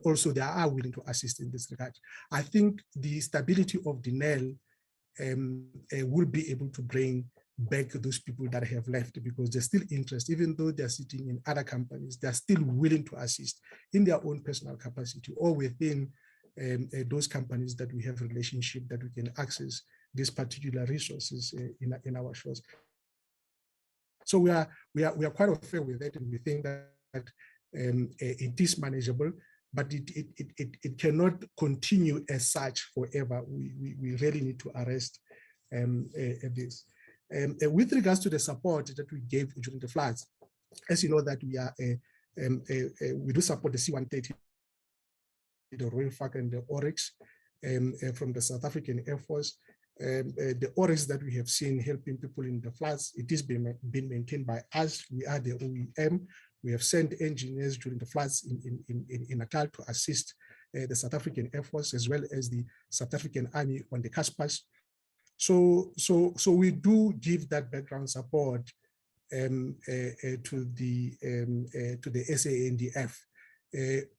also they are willing to assist in this regard. I think the stability of Denel will be able to bring back those people that have left because they're still interested, even though they're sitting in other companies, they're still willing to assist in their own personal capacity or within those companies that we have a relationship that we can access these particular resources in our shores. So we are quite fair with that, and we think that it is manageable, but it cannot continue as such forever. We really need to arrest this. With regards to the support that we gave during the floods, as you know that we do support the C-130, the Royal Flag and the Oryx from the South African Air Force. The Oryx that we have seen helping people in the floods, it is being maintained by us. We are the OEM. We have sent engineers during the floods in Natal to assist the South African Air Force as well as the South African Army on the Caspars. So we do give that background support to the SANDF.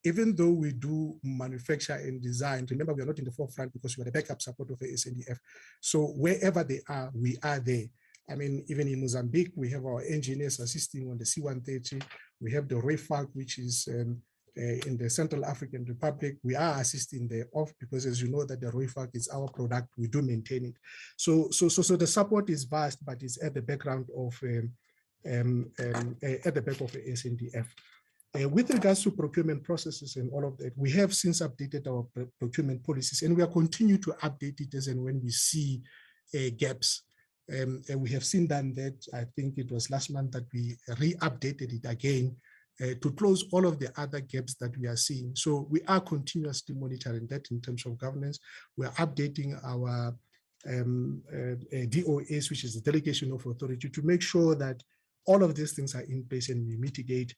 Even though we do manufacture and design, remember we are not in the forefront because we are the backup support of the SANDF. So wherever they are, we are there. I mean, even in Mozambique, we have our engineers assisting on the C-130. We have the REFAC, which is in the Central African Republic. We are assisting there off because, as you know, that the REFAC is our product. We do maintain it. So the support is vast, but it's at the background of at the back of the SANDF. With regards to procurement processes and all of that, we have since updated our procurement policies, and we are continuing to update it as and when we see gaps. And we have seen that, I think it was last month that we re-updated it again to close all of the other gaps that we are seeing. So we are continuously monitoring that in terms of governance. We are updating our DOAs, which is the delegation of authority, to make sure that all of these things are in place and we mitigate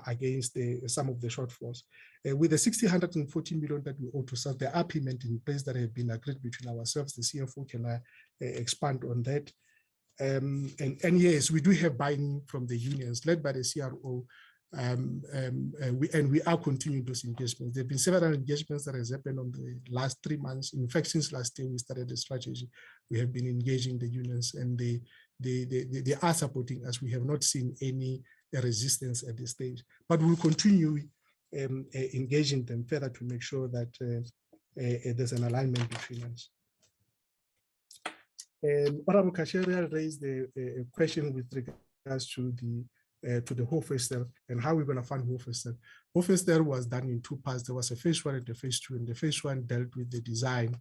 against some of the shortfalls. With the 140 million that we owe to South, there are payments in place that have been agreed between ourselves. The CFO can expand on that. And yes, we do have buy-in from the unions led by the CRO, and we are continuing those engagements. There have been several engagements that has happened on the last 3 months. In fact, since last year we started the strategy, we have been engaging the unions, and they are supporting us. We have not seen any resistance at this stage, but we'll continue engaging them further to make sure that there's an alignment between us. Honorable Kasheria raised a question with regards to the Hofester and how we're going to fund Hofester. Hofester was done in 2 parts. There was a phase 1 and a phase 2, and the phase 1 dealt with the design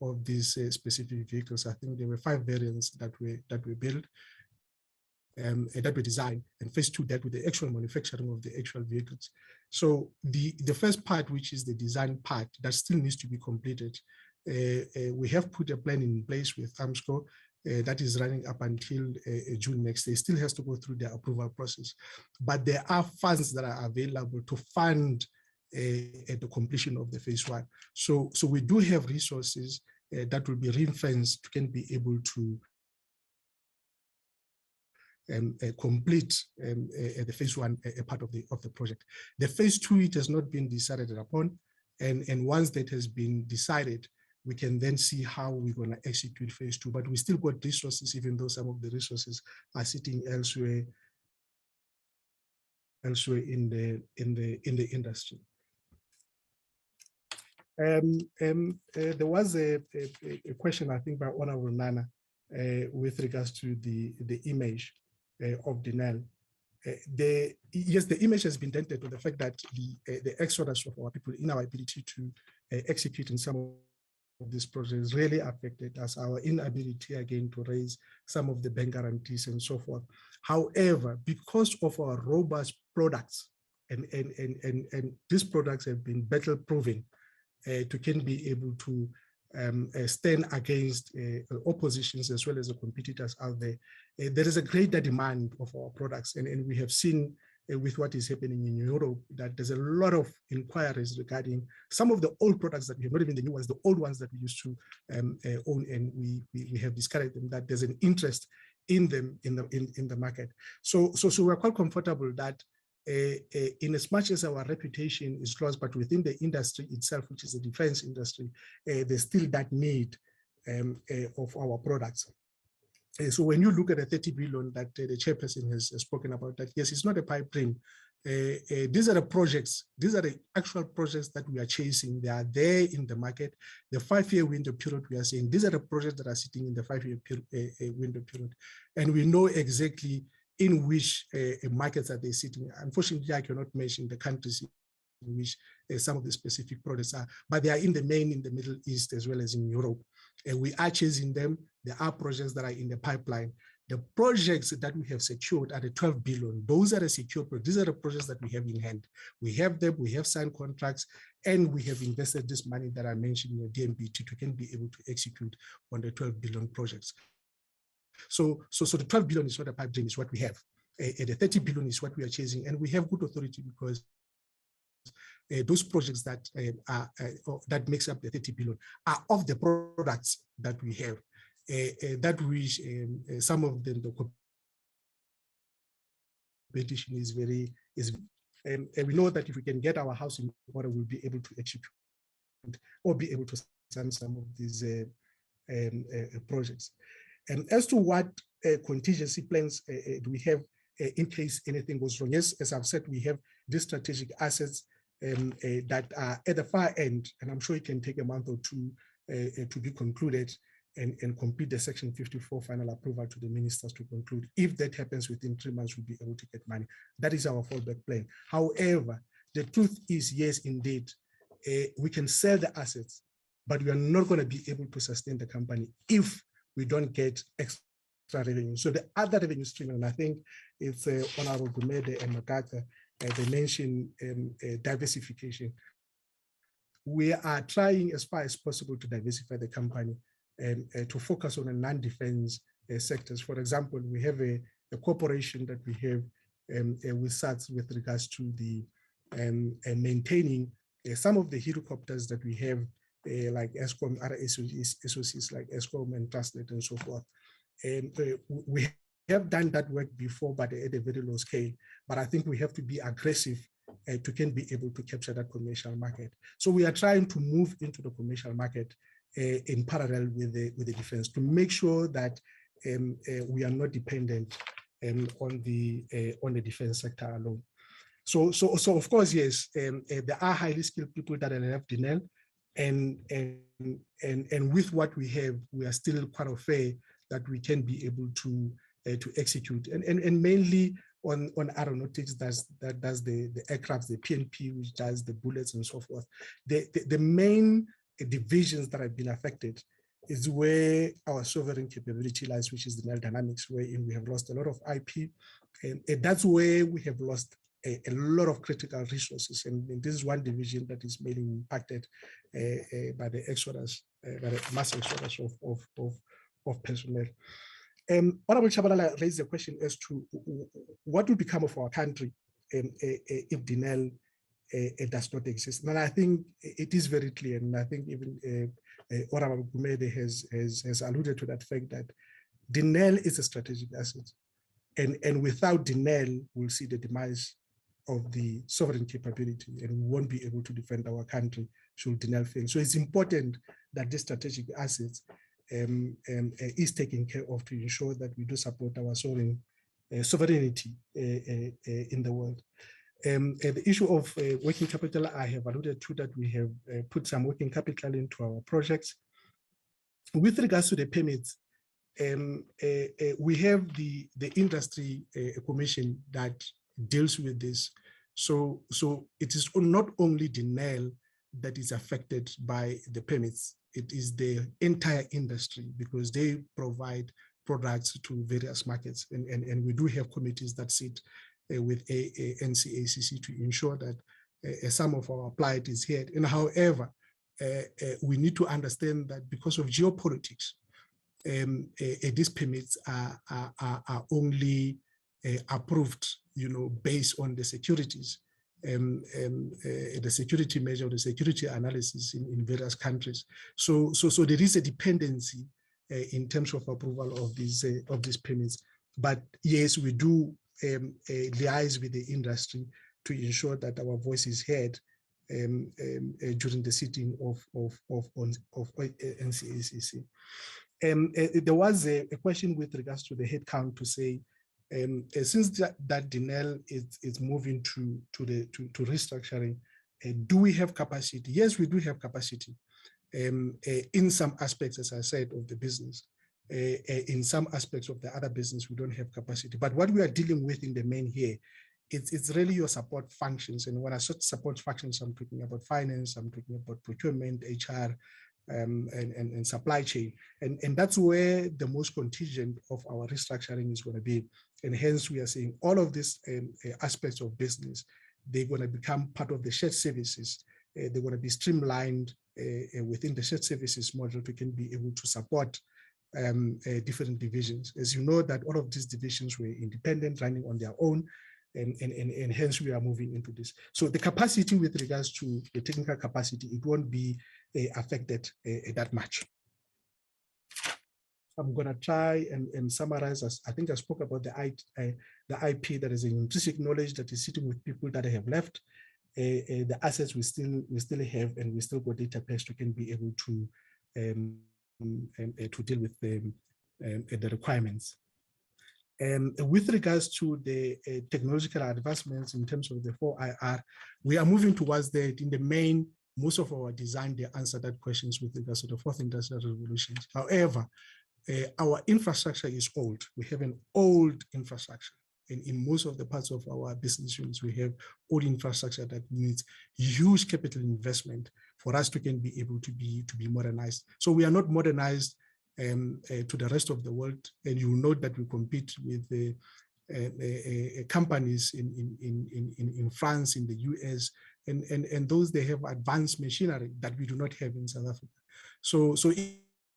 of these specific vehicles. I think there were 5 variants that we built. That we designed, and phase 2 dealt with the actual manufacturing of the actual vehicles. So the first part, which is the design part, that still needs to be completed. We have put a plan in place with AMSCO that is running up until June next year. It still has to go through the approval process, but there are funds that are available to fund the completion of the phase 1. So we do have resources that will be ring-fenced to can be able to complete the phase 1 part of the project. The phase 2, it has not been decided upon, and once that has been decided, we can then see how we're going to execute phase 2. But we still got resources, even though some of the resources are sitting elsewhere in the industry. There was a question, I think, by Honorable Nana with regards to the image of Denel. Yes, the image has been dented to the fact that the exodus of our people in our ability to execute in some of these projects really affected us, our inability again to raise some of the bank guarantees and so forth. However, because of our robust products and these products have been battle proven to can be able to stand against oppositions as well as the competitors out there. There is a greater demand of our products, and we have seen with what is happening in Europe that there's a lot of inquiries regarding some of the old products that we have, not even the new ones, the old ones that we used to own, and we have discovered them that there's an interest in them in the market. So we're quite comfortable that in as much as our reputation is lost, but within the industry itself, which is the defense industry, there's still that need of our products. So when you look at the 30 billion that the chairperson has spoken about, that yes, it's not a pipe dream. These are the projects, these are the actual projects that we are chasing. They are there in the market. The 5-year window period we are saying, these are the projects that are sitting in the 5-year window period. And we know exactly in which markets are they sitting. Unfortunately, I cannot mention the countries in which some of the specific products are, but they are in the Middle East as well as in Europe. We are chasing them. There are projects that are in the pipeline. The projects that we have secured are the 12 billion. Those are the secure projects. These are the projects that we have in hand. We have them, we have signed contracts, and we have invested this money that I mentioned in the DMBT to can be able to execute on the 12 billion projects. So the 12 billion is what the pipeline is what we have. The 30 billion is what we are chasing, and we have good authority because those projects that that makes up the 30 billion are of the products that we have, that which some of them the competition is very and we know that if we can get our house in order, we'll be able to execute or be able to sign some of these projects. And as to what contingency plans do we have in case anything goes wrong? Yes, as I've said, we have these strategic assets that are at the far end, and I'm sure it can take a month or two to be concluded and complete the Section 54 final approval to the ministers to conclude. If that happens within 3 months, we'll be able to get money. That is our fallback plan. However, the truth is, yes, indeed, we can sell the assets, but we are not going to be able to sustain the company if we don't get extra revenue. So the other revenue stream, and I think it's Honorable Gumede and Magata, they mentioned diversification. We are trying as far as possible to diversify the company and to focus on a non-defense sectors. For example, we have a cooperation that we have with SATS with regards to the maintaining some of the helicopters that we have, like ESCOM, other SOCs like ESCOM and Trustnet and so forth. And we have done that work before, but at a very low scale. But I think we have to be aggressive to can be able to capture that commercial market. So we are trying to move into the commercial market in parallel with the defense to make sure that we are not dependent on the defense sector alone. So of course, yes, there are highly skilled people that have Denel, and with what we have, we are still quite fair that we can be able to execute, and mainly on aeronautics that does the aircrafts, the PNP, which does the bullets and so forth. The main divisions that have been affected is where our sovereign capability lies, which is the Denel Dynamics, wherein we have lost a lot of IP, and that's where we have lost a lot of critical resources, and this is one division that is mainly impacted by the exodus, by the mass exodus of personnel. Honorable Chabalala raised a question as to what will become of our country if Denel does not exist. And I think it is very clear, and I think even Honorable Gumede has alluded to that fact that Denel is a strategic asset, and without Denel, we'll see the demise of the sovereign capability, and we won't be able to defend our country should Denel fail. So it's important that this strategic assets is taken care of to ensure that we do support our sovereignty in the world. The issue of working capital, I have alluded to that. We have put some working capital into our projects. With regards to the permits, we have the industry commission that deals with this. So it is not only Denel that is affected by the permits, it is the entire industry, because they provide products to various markets. And we do have committees that sit with NCACC to ensure that some of our plight is heard. And however, we need to understand that because of geopolitics, these permits are only approved, based on the securities, the security measure, the security analysis in various countries. So there is a dependency in terms of approval of these permits. But yes, we do liaise with the industry to ensure that our voice is heard during the sitting of NCACC. There was a question with regards to the headcount to say, since that Denel is moving to restructuring, do we have capacity? Yes, we do have capacity in some aspects, as I said, of the business. in some aspects of the other business, we don't have capacity. But what we are dealing with in the main here, it's really your support functions. And when I say support functions, I'm talking about finance, I'm talking about procurement, HR, and supply chain. And that's where the most contingent of our restructuring is going to be. And hence we are saying all of these aspects of business, they're going to become part of the shared services. They're going to be streamlined within the shared services model to can be able to support different divisions. As you know, that all of these divisions were independent, running on their own, and hence we are moving into this. So the capacity with regards to the technical capacity, it won't be affected that much. I'm going to try and summarize. As I think I spoke about the IP, that is an intrinsic knowledge that is sitting with people that have left. The assets we still have, and we still got data pairs to can be able to deal with the requirements. With regards to the technological advancements in terms of the 4IR, we are moving towards that. In the main, most of our design, they answer that questions with regards to the fourth industrial revolution. However, our infrastructure is old. We have an old infrastructure. And in most of the parts of our business units, we have old infrastructure that needs huge capital investment for us to can be able to be modernized. So we are not modernized to the rest of the world. And you will note that we compete with the companies in France, in the US, and those, they have advanced machinery that we do not have in South Africa. So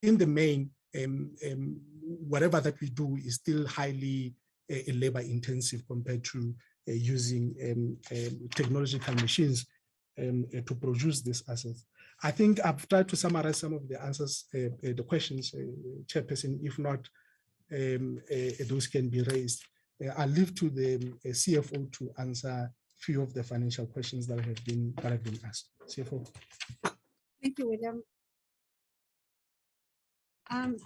in the main, whatever that we do is still highly labor intensive compared to using technological machines to produce these assets. I think I've tried to summarize some of the answers, the questions, Chairperson. If not, those can be raised. I'll leave to the CFO to answer a few of the financial questions that have been asked. CFO. Thank you, William.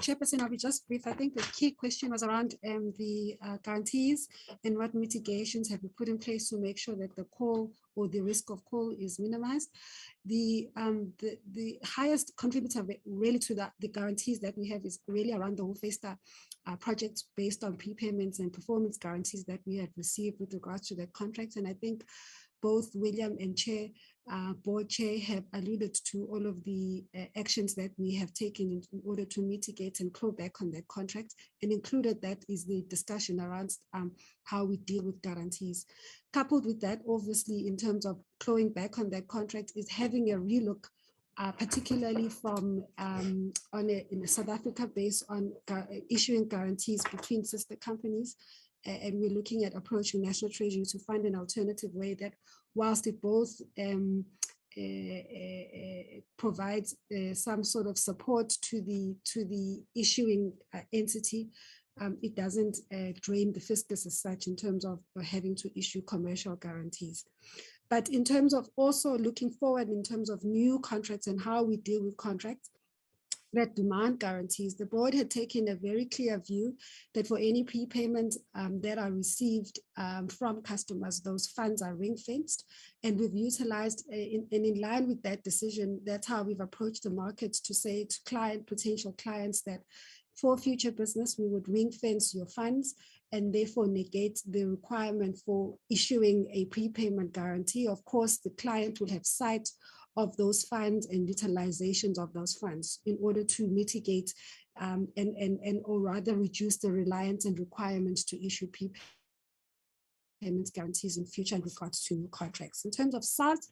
Chairperson, I'll be just brief. I think the key question was around the guarantees and what mitigations have been put in place to make sure that the call or the risk of call is minimized. The highest contributor really to the guarantees that we have is really around the whole FASTA project based on prepayments and performance guarantees that we have received with regards to the contracts. And I think both William and Board Chair have alluded to all of the actions that we have taken in order to mitigate and claw back on that contract. And included that is the discussion around how we deal with guarantees. Coupled with that, obviously, in terms of clawing back on that contract, is having a relook, particularly from in South Africa, based on issuing guarantees between sister companies. And we're looking at approaching National Treasury to find an alternative way that, whilst it both provides some sort of support to the issuing entity, it doesn't drain the fiscus as such in terms of having to issue commercial guarantees. But in terms of also looking forward in terms of new contracts and how we deal with contracts that demand guarantees, the board had taken a very clear view that for any prepayment that are received from customers, those funds are ring-fenced. And we've utilized, and in line with that decision, that's how we've approached the market to say to potential clients that for future business, we would ring-fence your funds and therefore negate the requirement for issuing a prepayment guarantee. Of course, the client will have sight of those funds and utilizations of those funds in order to mitigate or rather reduce the reliance and requirements to issue payments guarantees in future in regards to new contracts. In terms of SARS,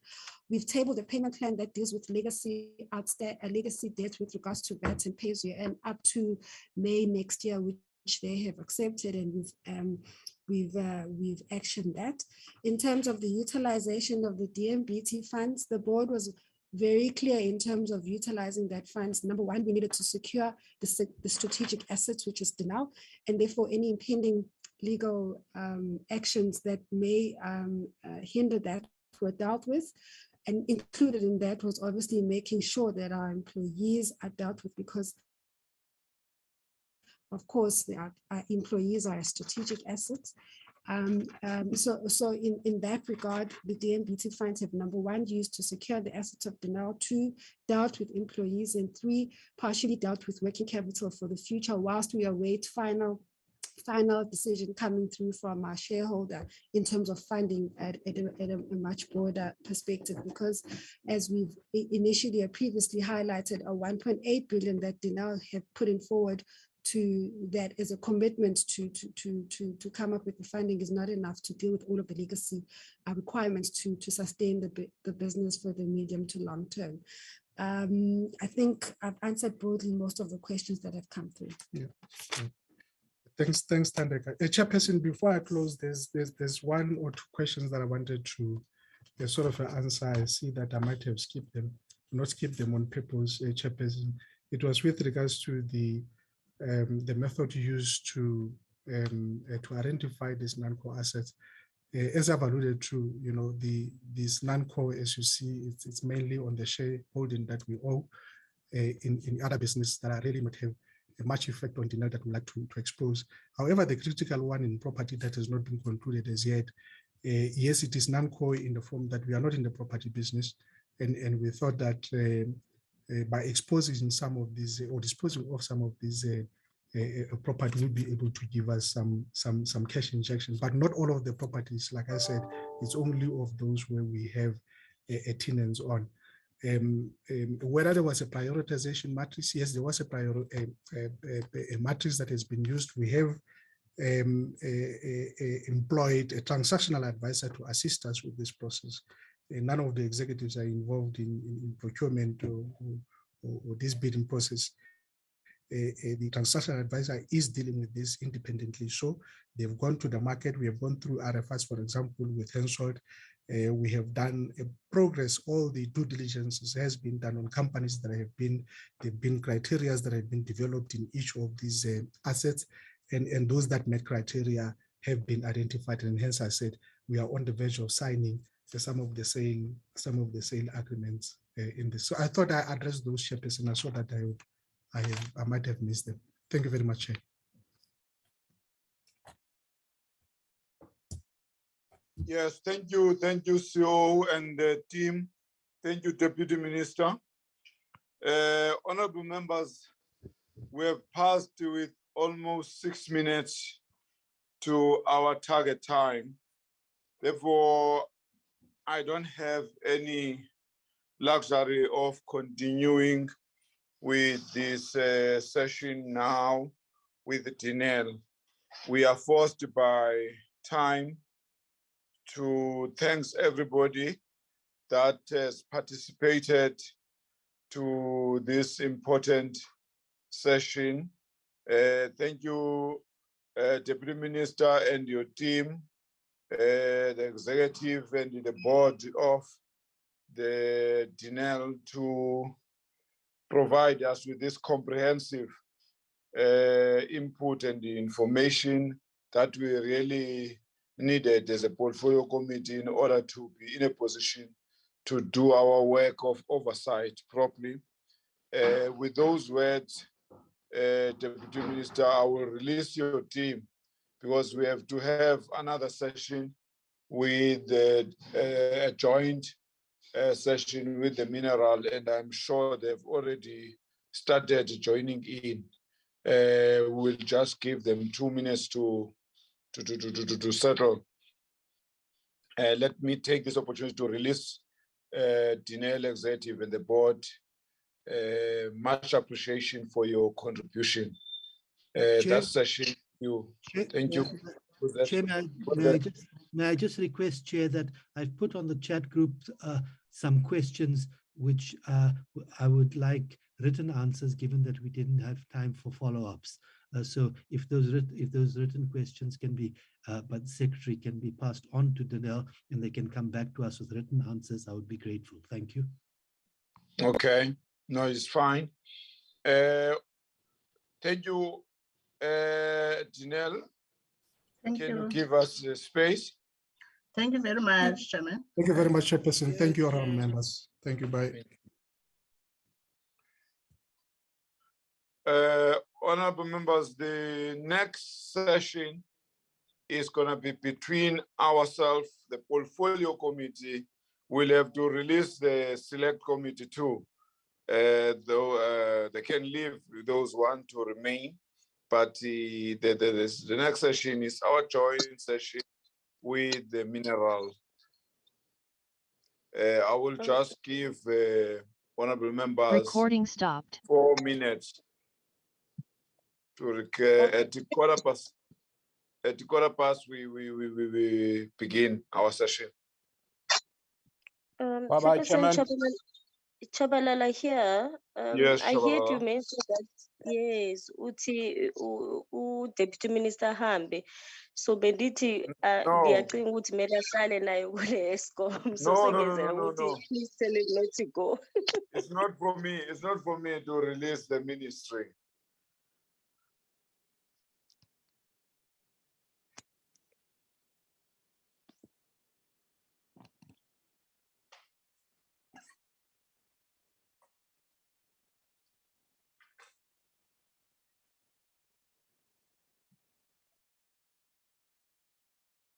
we've tabled a payment plan that deals with legacy debt with regards to VAT and pay-as-you-earn up to May next year, which they have accepted, and we've actioned that. In terms of the utilization of the DMBT funds, the board was very clear in terms of utilizing that funds. Number one, we needed to secure the strategic assets, which is Denel, and therefore any impending legal actions that may hinder that were dealt with. And included in that was obviously making sure that our employees are dealt with, because of course our employees are a strategic asset. So in that regard, the DMBT funds have, number one, used to secure the assets of Denel, two, dealt with employees, and three, partially dealt with working capital for the future whilst we await final decision coming through from our shareholder in terms of funding at a much broader perspective, because as we've initially or previously highlighted, a 1.8 billion that Denel have put in forward to that as a commitment to come up with the funding is not enough to deal with all of the legacy requirements to sustain the business for the medium to long term. I think I've answered broadly most of the questions that have come through. Yeah. Thanks, Thandeka. Chairperson, before I close, there's one or two questions that I wanted to sort of answer. I see that I might have skipped them, not skipped them on purpose, Chairperson. It was with regards to the method used to identify these non-core assets. As I've alluded to, these non-core, as you see, it's mainly on the shareholding that we owe in other businesses that are really not have much effect on Denel that we like to expose. However, the critical one in property that has not been concluded as yet, yes, it is non-core in the form that we are not in the property business, and we thought that by exposing some of these or disposing of some of these property will be able to give us some cash injection, but not all of the properties. Like I said, it's only of those where we have tenants on. Whether there was a prioritization matrix, yes, there was a matrix that has been used. We have employed a transactional advisor to assist us with this process. None of the executives are involved in procurement or this bidding process. The transactional advisor is dealing with this independently. So they've gone to the market. We have gone through RFIs, for example, with Hensoldt. We have done progress. All the due diligence has been done on companies that have been criteria that have been developed in each of these assets, and those that met criteria have been identified. And hence, I said we are on the verge of signing some of the sale agreements in this. So I thought I addressed those, Chairperson. I saw that I might have missed them. Thank you very much, Chair. Yes, thank you, CEO and the team. Thank you, Deputy Minister. Honorable members, we have passed with almost 6 minutes to our target time. Therefore, I don't have any luxury of continuing with this session now with Denel. We are forced by time to thank everybody that has participated to this important session. Thank you, Deputy Minister and your team, the executive and the board of the Denel to provide us with this comprehensive input and the information that we really needed as a portfolio committee in order to be in a position to do our work of oversight properly. With those words, Deputy Minister, I will release your team because we have to have another session with a joint session with the mineral, and I'm sure they've already started joining in. We'll just give them 2 minutes to settle. Let me take this opportunity to release Denel executive and the board. Much appreciation for your contribution. That session, thank you. Chair, may I just request, Chair, that I've put on the chat group some questions which I would like written answers, given that we didn't have time for follow-ups. So if those written questions can be, by the Secretary, can be passed on to Denel and they can come back to us with written answers, I would be grateful. Thank you. Okay, no, it's fine. Thank you, Denel. Can you give us the space? Thank you very much, Chairman. Thank you very much, Chairperson. Thank you, honorable members. Thank you. Bye. Honorable members, the next session is going to be between ourselves, the portfolio committee. We'll have to release the select committee too. Though they can leave those one to remain. But the next session is our joint session with the mineral. I will just give honorable members Recording stopped. 4 minutes to at the quarter past we begin our session. Bye-bye, Chairperson Chairman. Chabalala here. Yes, I heard you Shabalala. mention that yes, Uti Deputy Minister Hambe. So bendithi No. ndiyacinga ukuthi mele ahlale naye kule Eskom. So No, sengenzela no. ukuthi please tell him not to go. It's not for me. It's not for me to release the ministry.